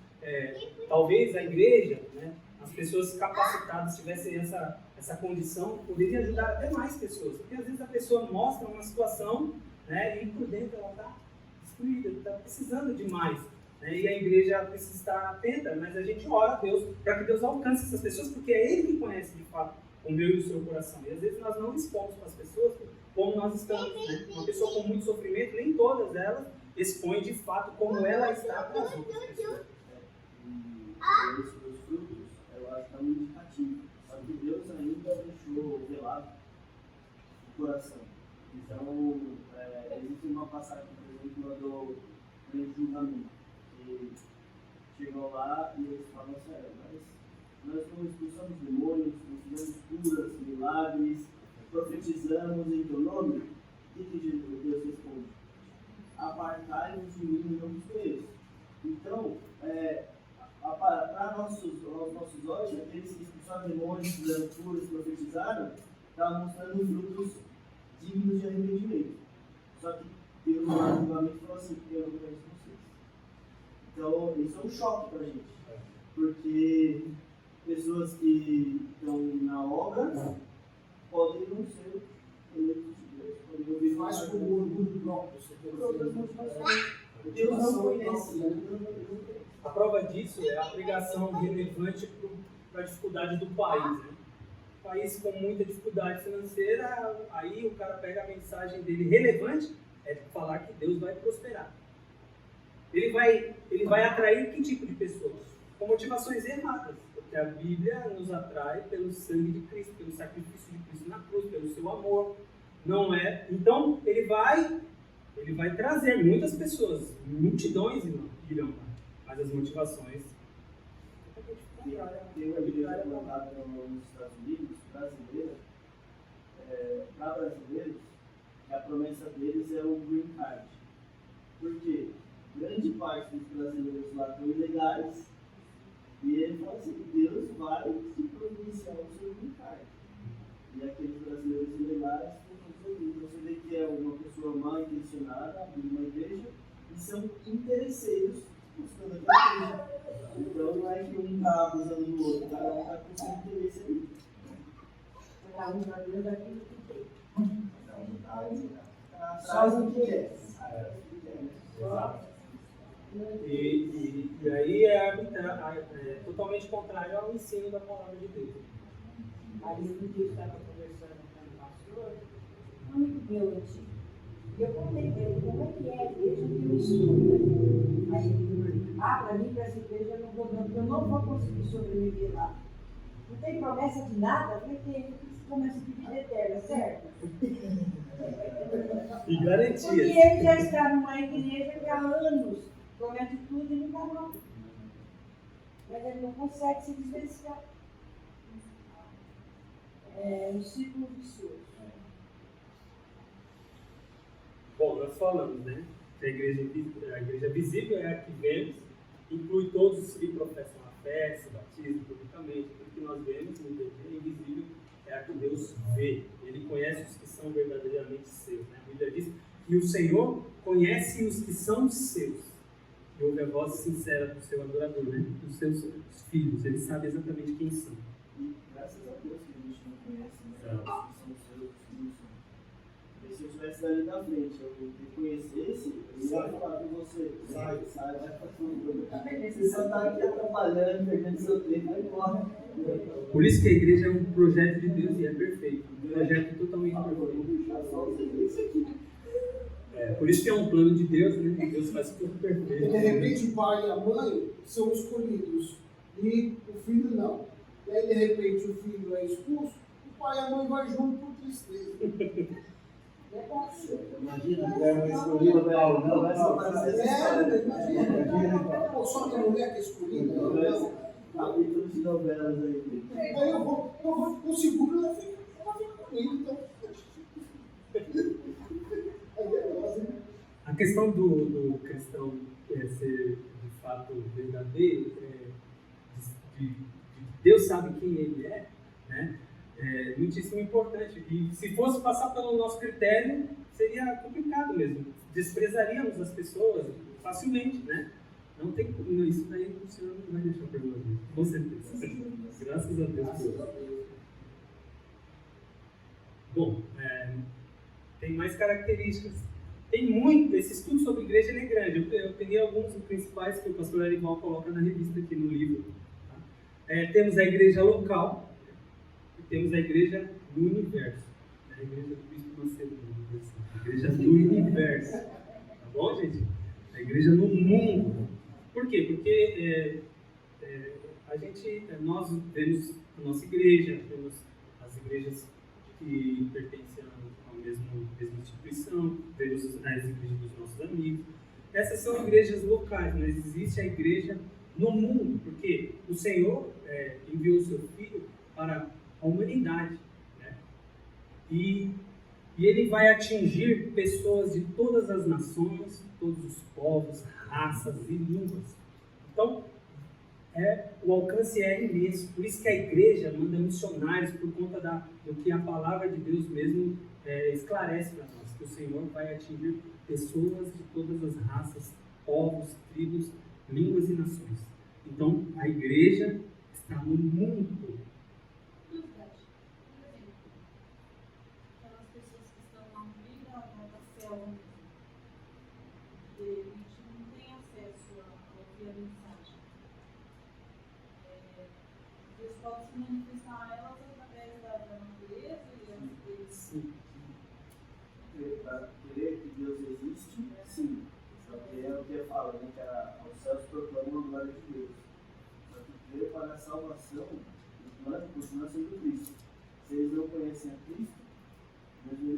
talvez a igreja, né, as pessoas capacitadas tivessem essa condição, poderia ajudar até mais pessoas. Porque às vezes a pessoa mostra uma situação, né, e por dentro ela está destruída, está precisando de mais. Né, e a igreja precisa estar atenta, mas a gente ora a Deus para que Deus alcance essas pessoas, porque é Ele que conhece de fato o meu e o seu coração. E às vezes nós não expomos para as pessoas como nós estamos. Né? Uma pessoa com muito sofrimento, nem todas elas expõem de fato como ela está para as outras pessoas. E esse dos frutos, eu acho que é um indicativo. Só que Deus ainda deixou velado o coração. Então, existe uma passagem, por exemplo, do julgamento, que chegam lá e eles falam assim, mas nós não expulsamos demônios, nós fizemos curas, milagres, profetizamos em teu nome. O que Deus responde? Apartai-vos de mim, não vos conheço. Então, para aos nossos olhos, aqueles que expulsaram demônios, fizeram curas, profetizaram, estavam mostrando frutos dignos de arrependimento. Só que Deus no julgamento falou assim, eu não conheço vocês. Então, isso é um choque para a gente. Porque pessoas que estão na obra podem não ser eleitos de Deus. Podem ouvir Faz com o orgulho próprio. por outras motivações. Deus não conhece. A prova disso é a pregação relevante para a dificuldade do país. Né? País com muita dificuldade financeira, aí o cara pega a mensagem dele relevante, é falar que Deus vai prosperar. Ele vai atrair que tipo de pessoas? Com motivações erradas, porque a Bíblia nos atrai pelo sangue de Cristo, pelo sacrifício de Cristo na cruz, pelo seu amor. Não é? Então, ele vai trazer muitas pessoas, multidões irão lá, mas as motivações Tem uma igreja plantada nos Estados Unidos, brasileira, para brasileiros, que a promessa deles é o green card. Porque grande parte dos brasileiros lá estão ilegais, e ele fala assim, Deus vai te providenciar o seu green card. E aqueles brasileiros ilegais estão todos ali. Você vê que é uma pessoa mal intencionada, abrindo uma igreja, e são interesseiros buscando a igreja. Então não é que um está abusando do outro, cada um está com seu interesse ali. Cada um está dentro daquilo que tem. Atrás do que é. Exato. E aí é totalmente contrário ao ensino da palavra de Deus. Aí um dia eu estava conversando com o pastor, um amigo meu antigo, e eu contei dele como é que é a igreja que eu estou. Aí ele falou, para mim, para essa igreja eu não vou não, porque eu não vou conseguir sobreviver lá. Não tem promessa de nada, eu falei, tem promessa de vida eterna, certo? E garantias. Porque ele já está numa igreja que há anos promete tudo e não está não. Mas ele não consegue se desvencilhar. É um ciclo vicioso. Bom, nós falamos, né? Que a igreja visível é a que vemos, inclui todos os que professam a fé, se batizam publicamente, tudo que nós vemos no dever invisível é a que Deus vê. Ele conhece os que são verdadeiramente seus. Né? A Bíblia diz que o Senhor conhece os que são seus. E ouve a voz sincera do seu adorador, né? Dos seus filhos. Ele sabe exatamente quem são. E graças a Deus que a gente não conhece, né? Os que são seus, os que não são. Porque se eu estivesse ali na frente, eu conhecesse, eu ia falar com você, sai, vai pra tudo. Você só está aqui atrapalhando, perdendo seu tempo, vai embora. Por isso que a igreja é um projeto de Deus e é perfeito. Um projeto totalmente perfeito. Só você ver isso aqui. Por isso que é um plano de Deus, né? Deus faz tudo perfeito. E de repente o pai e a mãe são escolhidos e o filho não. E aí de repente o filho é expulso, o pai e a mãe vai junto por tristeza. Imagina, não é uma escolhida, não vai só aparecer Imagina. Pô, só minha mulher que é escolhida. Não. Capítulos de novelas aí. Aí eu vou seguro, ela fica comigo, então. questão do cristão ser de fato verdadeiro, de Deus sabe quem ele é, né? É muitíssimo importante. E se fosse passar pelo nosso critério, seria complicado mesmo. Desprezaríamos as pessoas facilmente, né? Não tem como. Isso daí o Senhor não vai deixar para nós. Com certeza. Graças a Deus por isso. Bom, tem mais características. Tem muito. Esse estudo sobre igreja ele é grande. Eu peguei alguns dos principais que o pastor Erival coloca na revista aqui no livro. Tá? Temos a igreja local e temos a igreja do universo. A igreja do Bispo Macedo. A igreja do universo. Tá bom, gente? A igreja no mundo. Por quê? Porque nós vemos a nossa igreja, temos as igrejas que pertencem à mesma instituição, vemos as igrejas dos nossos amigos. Essas são igrejas locais, mas existe a igreja no mundo, porque o Senhor enviou o seu Filho para a humanidade, né? E ele vai atingir pessoas de todas as nações, todos os povos, raças e línguas. Então, o alcance é imenso. Por isso que a igreja manda missionários por conta do que a palavra de Deus mesmo esclarece para nós. Que o Senhor vai atingir pessoas de todas as raças, povos, tribos, línguas e nações. Então, a igreja está no mundo todo. Curiosidade. Por exemplo, aquelas pessoas que estão lá no meio da selva, de repente não tem acesso a ouvir a mensagem. Deus pode se manifestar a elas através da natureza e eles. Sim. Para crer que Deus existe, sim. Só que é o que fala, né? Que os céus proclamam a glória de Deus. Só que crer para a salvação, o plano continua sendo Cristo. Se eles não conhecem a Cristo, mesmo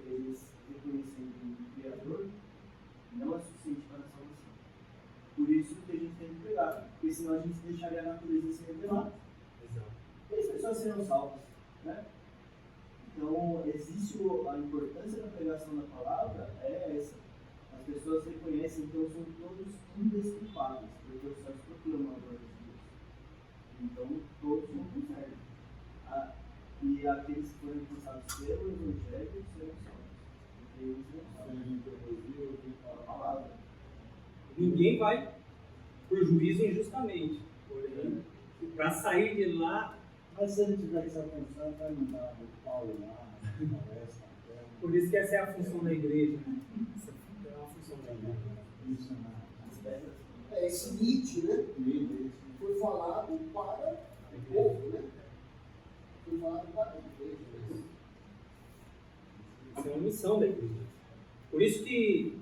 eles reconhecendo o Criador, não é suficiente para a salvação. Por isso que a gente tem que pregar, porque senão a gente deixaria a natureza se revelar. Exato. E as pessoas serão salvas, né? Então, existe a importância da pregação da palavra, é essa. As pessoas reconhecem, então são todos indesculpáveis, porque os céus proclamam a glória de Deus. Então, todos vão para o inferno. E aqueles que forem forçados pelo Evangelho serão salvos. Porque eles não sabem a palavra. Ninguém vai por juízo injustamente. Porém, para sair de lá. Mas se ele tiver essa função, vai mandar o Paulo lá, na palestra, Por isso que essa é a função da igreja. Né? Essa é a função da igreja. missionário. Esse Nietzsche, né? Foi falado para o povo, né? Foi falado para a igreja. Essa é uma missão da igreja. Por isso que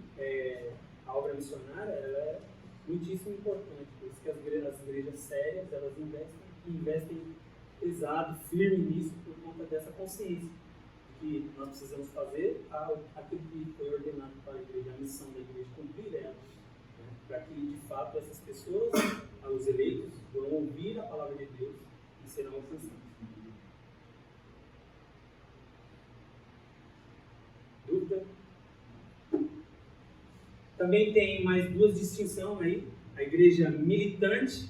a obra missionária ela é muitíssimo importante. Por isso que as igrejas sérias elas investem pesado, firme nisso por conta dessa consciência que nós precisamos fazer aquilo que foi ordenado para a igreja, a missão da igreja, cumprir ela, né? Para que de fato essas pessoas, os eleitos, vão ouvir a palavra de Deus e serão alcançados. Dúvida? Também tem mais duas distinções aí, a igreja militante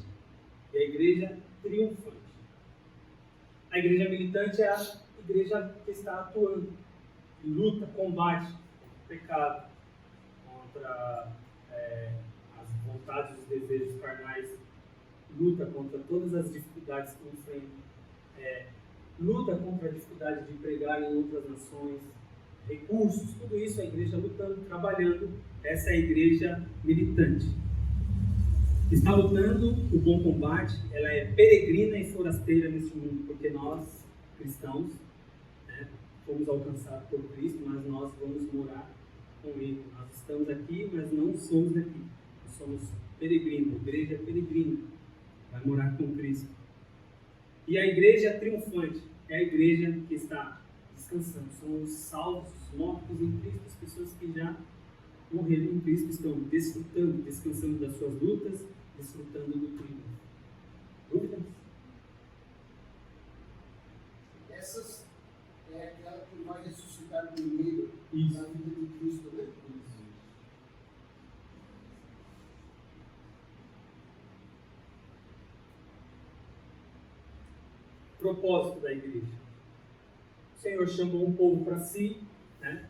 e a igreja triunfante. A igreja militante é a igreja que está atuando, que luta, combate contra o pecado, contra as vontades e os desejos carnais, luta contra todas as dificuldades que enfrenta, luta contra a dificuldade de pregar em outras nações, recursos, tudo isso é a igreja lutando, trabalhando. Essa é a igreja militante. Está lutando o bom combate, ela é peregrina e forasteira nesse mundo, porque nós, cristãos, fomos alcançados por Cristo, mas nós vamos morar com Ele. Nós estamos aqui, mas não somos aqui. Nós somos peregrinos, a igreja é peregrina, vai morar com Cristo. E a igreja triunfante é a igreja que está descansando. São os salvos, os mortos em Cristo, as pessoas que já morreram em Cristo, estão desfrutando, descansando das suas lutas, desfrutando do triunfo. Dúvidas? Essas é aquela que vai ressuscitar primeiro Isso. na vida de Cristo, né? propósito da igreja. O Senhor chamou um povo para si, né?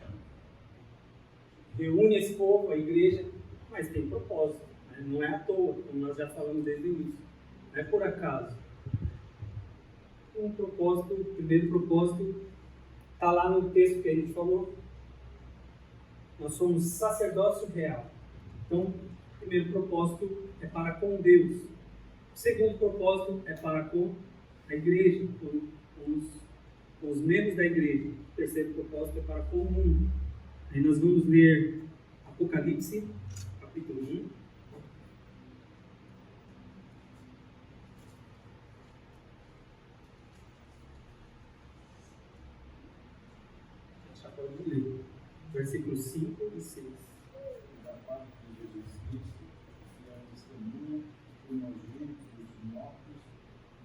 Reúne esse povo, a igreja, mas tem propósito, né? Não é à toa, como nós já falamos desde o início. Não é por acaso. Um propósito, o primeiro propósito está lá no texto que a gente falou. Nós somos sacerdócio real. Então, o primeiro propósito é para com Deus. O segundo propósito é para com a igreja, com os membros da igreja. O terceiro propósito é para com o mundo. Aí nós vamos ler Apocalipse, capítulo 1. Já pode ler. Versículos 5 e 6. Da parte de Jesus Cristo, que é o testemunho do nojento dos mortos,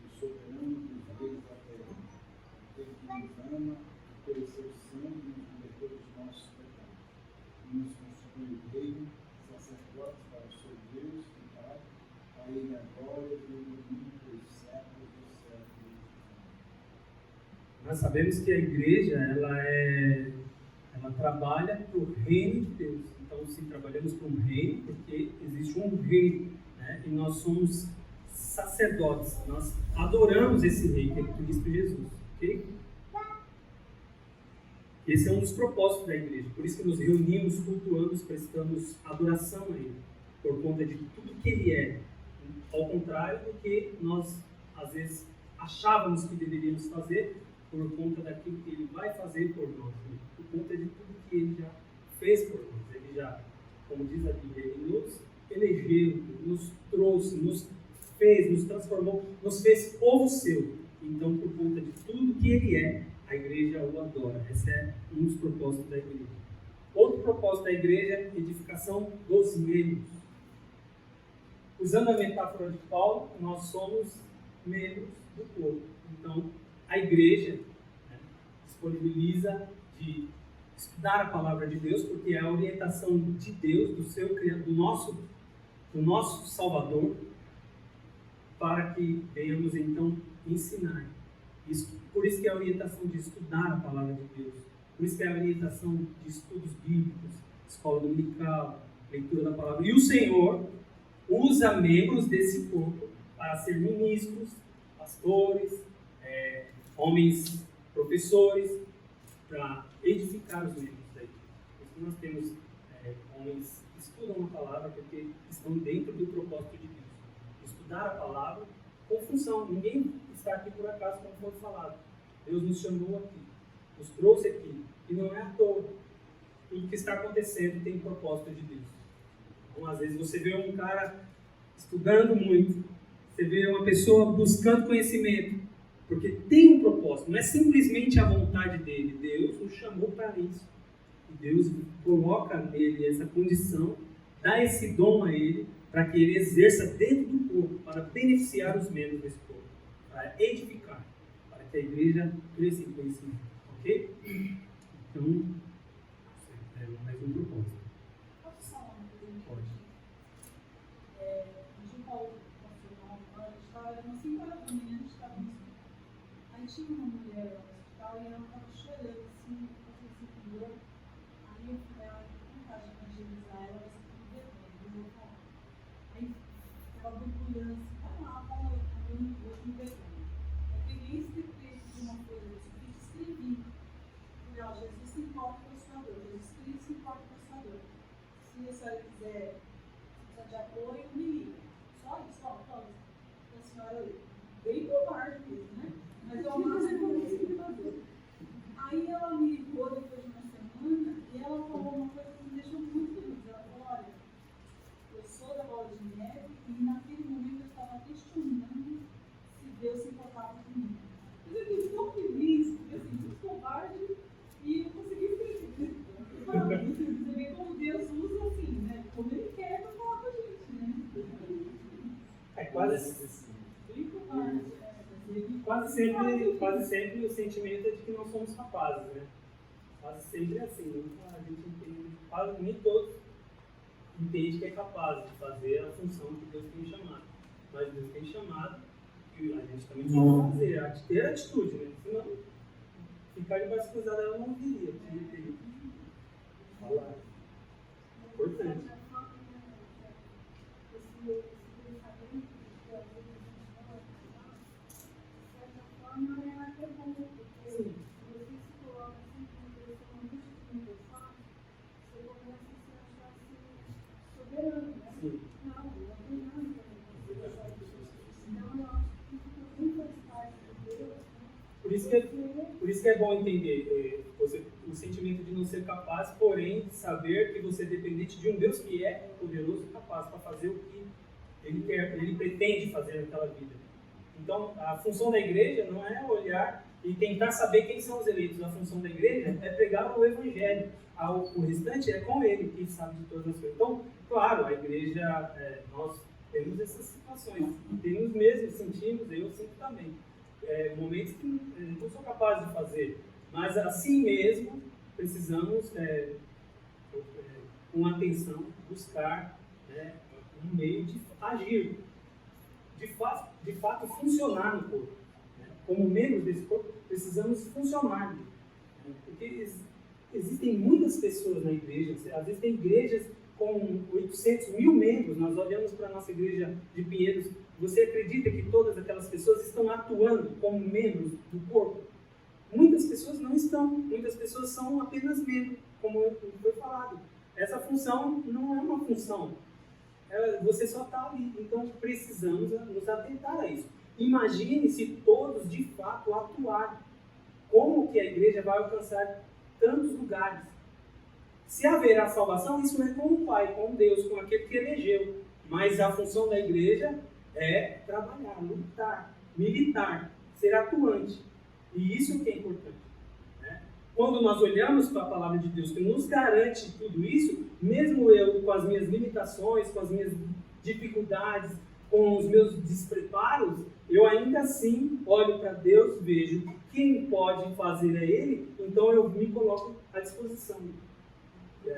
do soberano dos reis da terra, aquele que nos ama e pelo seu sangue nos libertou dos nossos pecados, e nos constituiu reino, sacerdotes para o seu Deus e Pai, a ele a glória e o domínio pelos séculos dos séculos. Nós sabemos que a igreja, ela trabalha para o reino de Deus. Então, sim, trabalhamos para um reino, porque existe um reino, né? E nós somos sacerdotes. Nós adoramos esse rei, que é Cristo Jesus. Ok? Esse é um dos propósitos da igreja. Por isso que nos reunimos, cultuamos, prestamos adoração a Ele. Por conta de tudo que Ele é. Ao contrário do que nós, às vezes, achávamos que deveríamos fazer, por conta daquilo que Ele vai fazer por nós, né? Por conta de tudo que Ele já fez por nós. Ele já, como diz a Bíblia, Ele nos elegeu, nos trouxe, nos fez, nos transformou, nos fez povo seu. Então, por conta de tudo que Ele é, a igreja o adora. Esse é um dos propósitos da igreja. Outro propósito da igreja é a edificação dos membros. Usando a metáfora de Paulo, nós somos membros do corpo. Então, a igreja, né, disponibiliza de estudar a palavra de Deus, porque é a orientação de Deus, do nosso Salvador, para que venhamos então ensinar. Por isso que é a orientação de estudar a palavra de Deus. Por isso que é a orientação de estudos bíblicos, escola dominical, leitura da palavra. E o Senhor usa membros desse corpo para ser ministros, pastores, homens professores, para edificar os membros da igreja. Por isso que nós temos homens que estudam a palavra porque estão dentro do propósito de Deus. Estudar a palavra com função. Ninguém está aqui por acaso, como foi falado. Deus nos chamou aqui, nos trouxe aqui, e não é à toa. Tudo que está acontecendo tem propósito de Deus. Então, às vezes você vê um cara estudando muito, você vê uma pessoa buscando conhecimento, porque tem um propósito, não é simplesmente a vontade dele. Deus o chamou para isso. E Deus coloca nele essa condição, dá esse dom a ele, para que ele exerça dentro do corpo, para beneficiar os membros desse corpo, para edificar, para que a igreja cresça em conhecimento. Ok? Então, é mais um propósito. Posso falar uma coisa? Pode. De Paulo, a gente estava, eram 5 horas da manhã, a gente estava no hospital. Aí tinha uma mulher lá no hospital e ela estava chorando, assim, com dor. Aí eu falei, ela com vontade de evangelizar ela, mas com vergonha, não vou falar. Aí ela borbulhando assim, vai lá, fala eu com vergonha. Eu peguei esse decreto de uma coisa e escrevi. Falei, ó, Jesus se importa com a sua dor, Jesus Cristo se importa com a sua dor. Se a senhora quiser precisar de apoio, me liga. Só isso, ó, a senhora bem covarde mesmo, né? Mas é o máximo que eu consegui fazer. Aí ela me ligou depois de uma semana e ela falou uma coisa que me deixou muito feliz. Ela falou, olha, eu sou da Bola de Neve e naquele momento eu estava questionando se Deus se importava comigo. Mas eu fiquei tão feliz, porque assim, muito covarde e eu consegui escrever. Você vê como Deus usa assim, né? Como Ele quer para falar com a gente, né? É quase Bem covarde. quase sempre o sentimento é de que não somos capazes, né? Quase sempre é assim. A gente entende, quase nem todos entendem que é capaz de fazer a função que Deus tem chamado. Mas Deus tem chamado E a gente também precisa fazer, ter atitude, né? Senão, ficar de braço cruzado ela não viria. Falar. Importante. Por isso que é bom entender o sentimento de não ser capaz, porém saber que você é dependente de um Deus que é poderoso e capaz para fazer o que ele pretende fazer naquela vida. Então, a função da igreja não é olhar e tentar saber quem são os eleitos. A função da igreja é pregar o evangelho. O restante é com ele que sabe de todas as coisas. Então, claro, a igreja, nós temos essas situações. Temos mesmo, sentimos, eu sinto também. Momentos que não sou capaz de fazer. Mas assim mesmo, precisamos, com atenção, buscar um meio de agir. De fato funcionar no corpo. Como membros desse corpo, precisamos funcionar. Porque existem muitas pessoas na igreja, às vezes tem igrejas com 800, 1000 membros. Nós olhamos para a nossa igreja de Pinheiros. Você acredita que todas aquelas pessoas estão atuando como membros do corpo? Muitas pessoas não estão, muitas pessoas são apenas membros, como foi falado. Essa função não é uma função. Você só está ali, então precisamos nos atentar a isso. Imagine se todos de fato atuarem. Como que a igreja vai alcançar tantos lugares? Se haverá salvação, isso é com o Pai, com Deus, com aquele que elegeu. Mas a função da igreja é trabalhar, lutar, militar, ser atuante. E isso que é importante. Quando nós olhamos para a palavra de Deus, que nos garante tudo isso, mesmo eu com as minhas limitações, com as minhas dificuldades, com os meus despreparos, eu ainda assim olho para Deus, vejo que quem pode fazer é Ele, então eu me coloco à disposição. E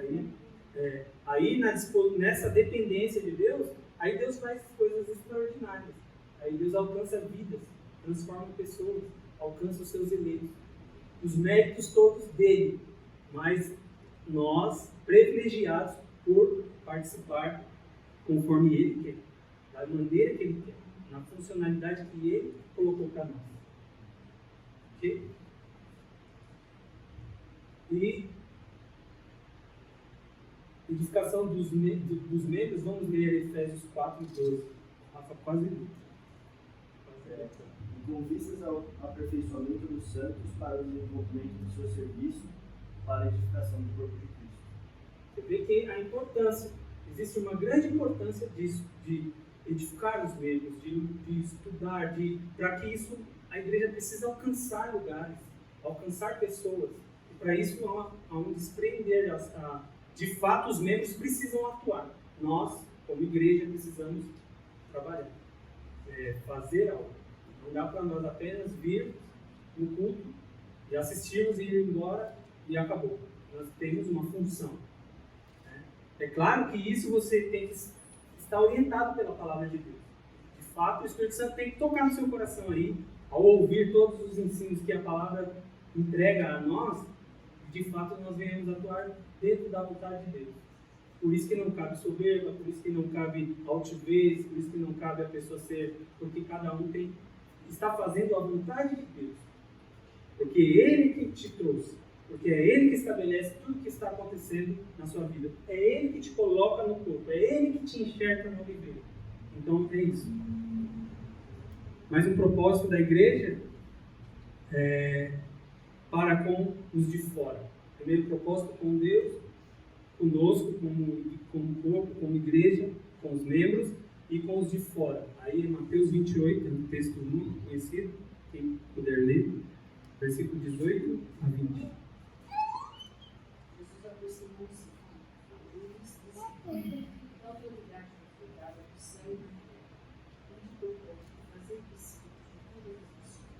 aí nessa dependência de Deus, aí Deus faz coisas extraordinárias. Aí Deus alcança vidas, transforma pessoas, alcança os seus eleitos. Os méritos todos dele, mas nós privilegiados por participar conforme ele quer, da maneira que ele quer, na funcionalidade que ele colocou para nós. Ok? E edificação dos membros, vamos ler Efésios 4 e 12. Rafa, quase com vistas ao aperfeiçoamento dos santos para o desenvolvimento do seu serviço para a edificação do corpo de Cristo. Você vê que a importância, existe uma grande importância disso, de edificar os membros, de estudar, para que isso, a igreja precisa alcançar lugares, alcançar pessoas. E para isso há um desprender, de fato os membros precisam atuar. Nós, como igreja, precisamos trabalhar, fazer algo. Não dá para nós apenas vir no culto e assistirmos e ir embora e acabou. Nós temos uma função. É claro que isso você tem que estar orientado pela palavra de Deus. De fato, o Espírito Santo tem que tocar no seu coração aí, ao ouvir todos os ensinos que a palavra entrega a nós, de fato nós venhamos atuar dentro da vontade de Deus. Por isso que não cabe soberba, por isso que não cabe altivez, por isso que não cabe a pessoa ser, porque cada um está fazendo a vontade de Deus. Porque é Ele que te trouxe. Porque é Ele que estabelece tudo que está acontecendo na sua vida. É Ele que te coloca no corpo. É Ele que te enxerga no viver. Então é isso. Mas o propósito da igreja é para com os de fora. Primeiro propósito com Deus, conosco, como corpo, como igreja, com os membros, e com os de fora. Aí é Mateus 28, é um texto muito conhecido, quem puder ler, versículo 18 a 20. Jesus aproximou-se a eles e disse: "Da autoridade que foi dada do céu e da terra, onde propõe fazer discípulos de todas as nações,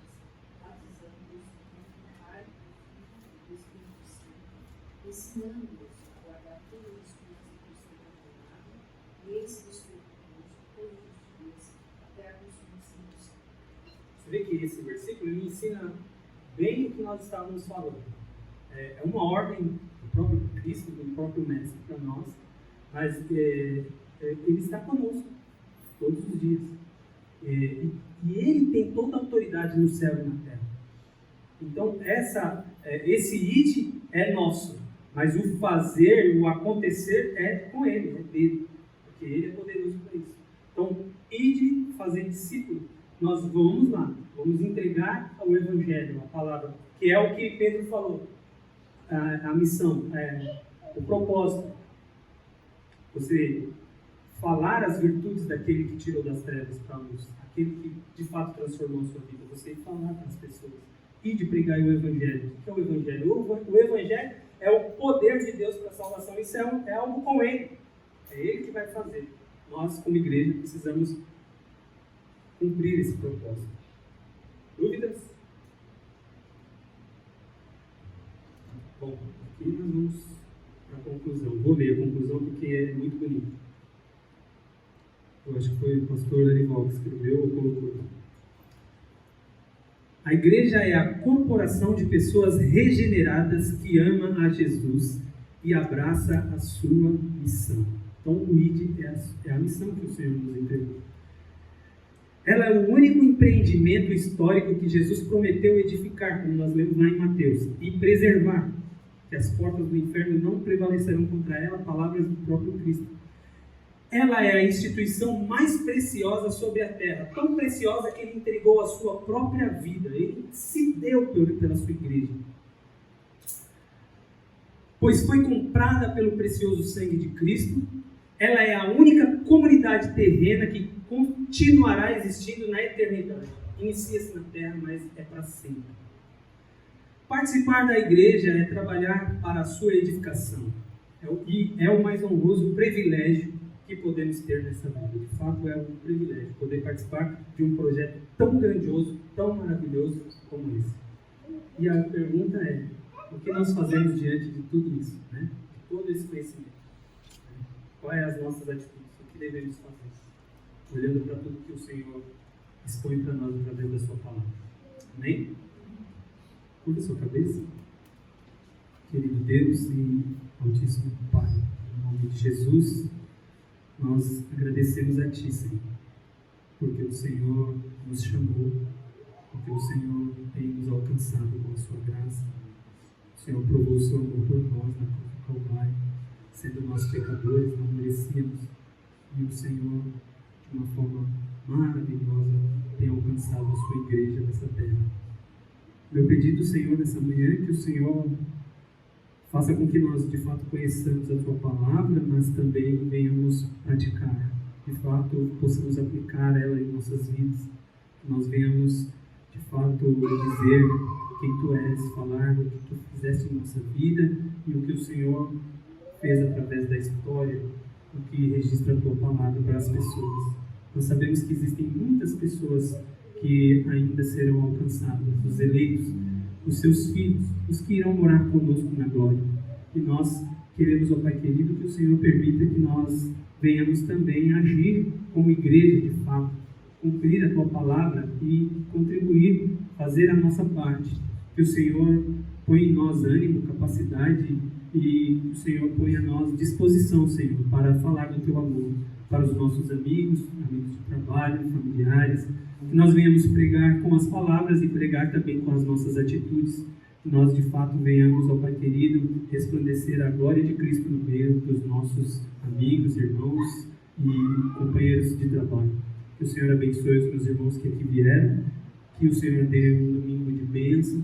batizando-os no Pai e do Espírito Santo, ensinando-os a guardar todas as coisas que os tenho ordenado, e eles vos todos os dias até a consumação do século." Você vê que esse versículo ele ensina bem o que nós estávamos falando. É uma ordem do próprio Cristo, do próprio Mestre para nós, mas ele está conosco todos os dias. E ele tem toda a autoridade no céu e na terra. Então, esse id é nosso, mas o fazer, o acontecer é com ele, é dele, porque ele é poderoso para isso. Então, ide fazer discípulo. Nós vamos lá, vamos entregar o Evangelho, a palavra, que é o que Pedro falou, a missão, o propósito. Você falar as virtudes daquele que tirou das trevas para a luz, aquele que de fato transformou a sua vida, você falar para as pessoas. E de pregar o Evangelho. O que é o Evangelho? O Evangelho é o poder de Deus para a salvação. Isso é algo com Ele. É Ele que vai fazer. Nós, como igreja, precisamos cumprir esse propósito. Dúvidas? Bom, aqui nós vamos para a conclusão. Vou ler a conclusão porque é muito bonito. Eu acho que foi o pastor Danival que escreveu ou colocou. A igreja é a corporação de pessoas regeneradas que ama a Jesus e abraça a sua missão. Então, o ID é a missão que o Senhor nos entregou. Ela é o único empreendimento histórico que Jesus prometeu edificar, como nós lemos lá em Mateus, e preservar, que as portas do inferno não prevalecerão contra ela, palavras do próprio Cristo. Ela é a instituição mais preciosa sobre a terra, tão preciosa que ele entregou a sua própria vida, ele se deu pela sua igreja. Pois foi comprada pelo precioso sangue de Cristo, ela é a única comunidade terrena que continuará existindo na eternidade. Inicia-se na terra, mas é para sempre. Participar da igreja é trabalhar para a sua edificação. É o mais honroso privilégio que podemos ter nessa vida. De fato, é um privilégio poder participar de um projeto tão grandioso, tão maravilhoso como esse. E a pergunta é, o que nós fazemos diante de tudo isso, né? De todo esse conhecimento? Quais as nossas atitudes? O que devemos fazer? Olhando para tudo que o Senhor expõe para nós através da sua palavra. Amém? Curva sua cabeça. Querido Deus e Altíssimo Pai, em nome de Jesus, nós agradecemos a Ti, Senhor, porque o Senhor nos chamou, porque o Senhor tem nos alcançado com a Sua graça. O Senhor provou o Seu amor por nós na cruz do Calvário, sendo nós pecadores, não merecíamos, e o Senhor, de uma forma maravilhosa, tem alcançado a Sua igreja nessa terra. Meu pedido, Senhor, nessa manhã é que o Senhor faça com que nós, de fato, conheçamos a Tua palavra, mas também venhamos praticar. De fato, possamos aplicar ela em nossas vidas. Que nós venhamos, de fato, dizer quem Tu és, falar o que Tu fizeste em nossa vida e o que o Senhor fez através da história, o que registra a Tua palavra para as pessoas. Nós sabemos que existem muitas pessoas que ainda serão alcançadas, os eleitos, os Seus filhos, os que irão morar conosco na glória. E nós queremos, ó Pai querido, que o Senhor permita que nós venhamos também agir como igreja de fato, cumprir a Tua palavra e contribuir, fazer a nossa parte. Que o Senhor põe em nós ânimo, capacidade e o Senhor põe a nós disposição, Senhor, para falar do Teu amor para os nossos amigos de trabalho, familiares. Que nós venhamos pregar com as palavras e pregar também com as nossas atitudes. Que nós, de fato, venhamos, ó Pai querido, resplandecer a glória de Cristo no meio dos nossos amigos, irmãos e companheiros de trabalho. Que o Senhor abençoe os meus irmãos que aqui vieram. Que o Senhor dê um domingo de bênção.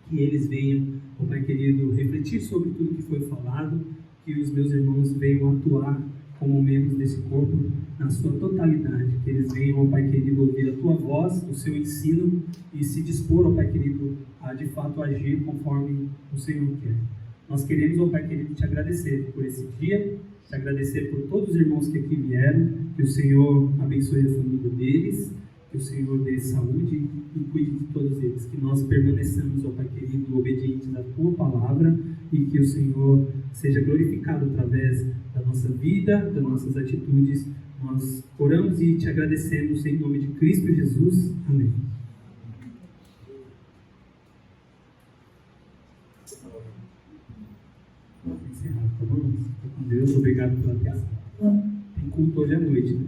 Que eles venham, ó Pai querido, refletir sobre tudo que foi falado. Que os meus irmãos venham atuar como membros desse corpo na sua totalidade, que eles venham, ó Pai querido, ouvir a Tua voz, o Seu ensino e se dispor, ó Pai querido, a de fato agir conforme o Senhor quer. Nós queremos, ó Pai querido, Te agradecer por esse dia, Te agradecer por todos os irmãos que aqui vieram, que o Senhor abençoe a família deles, que o Senhor dê saúde e cuide de todos eles, que nós permaneçamos, ó Pai querido, obedientes à Tua palavra e que o Senhor seja glorificado através da nossa vida, das nossas atitudes. Nós oramos e Te agradecemos em nome de Cristo Jesus. Amém. Vamos encerrar, tá bom? Fica com Deus, obrigado pela atenção. Tem culto hoje à noite, né?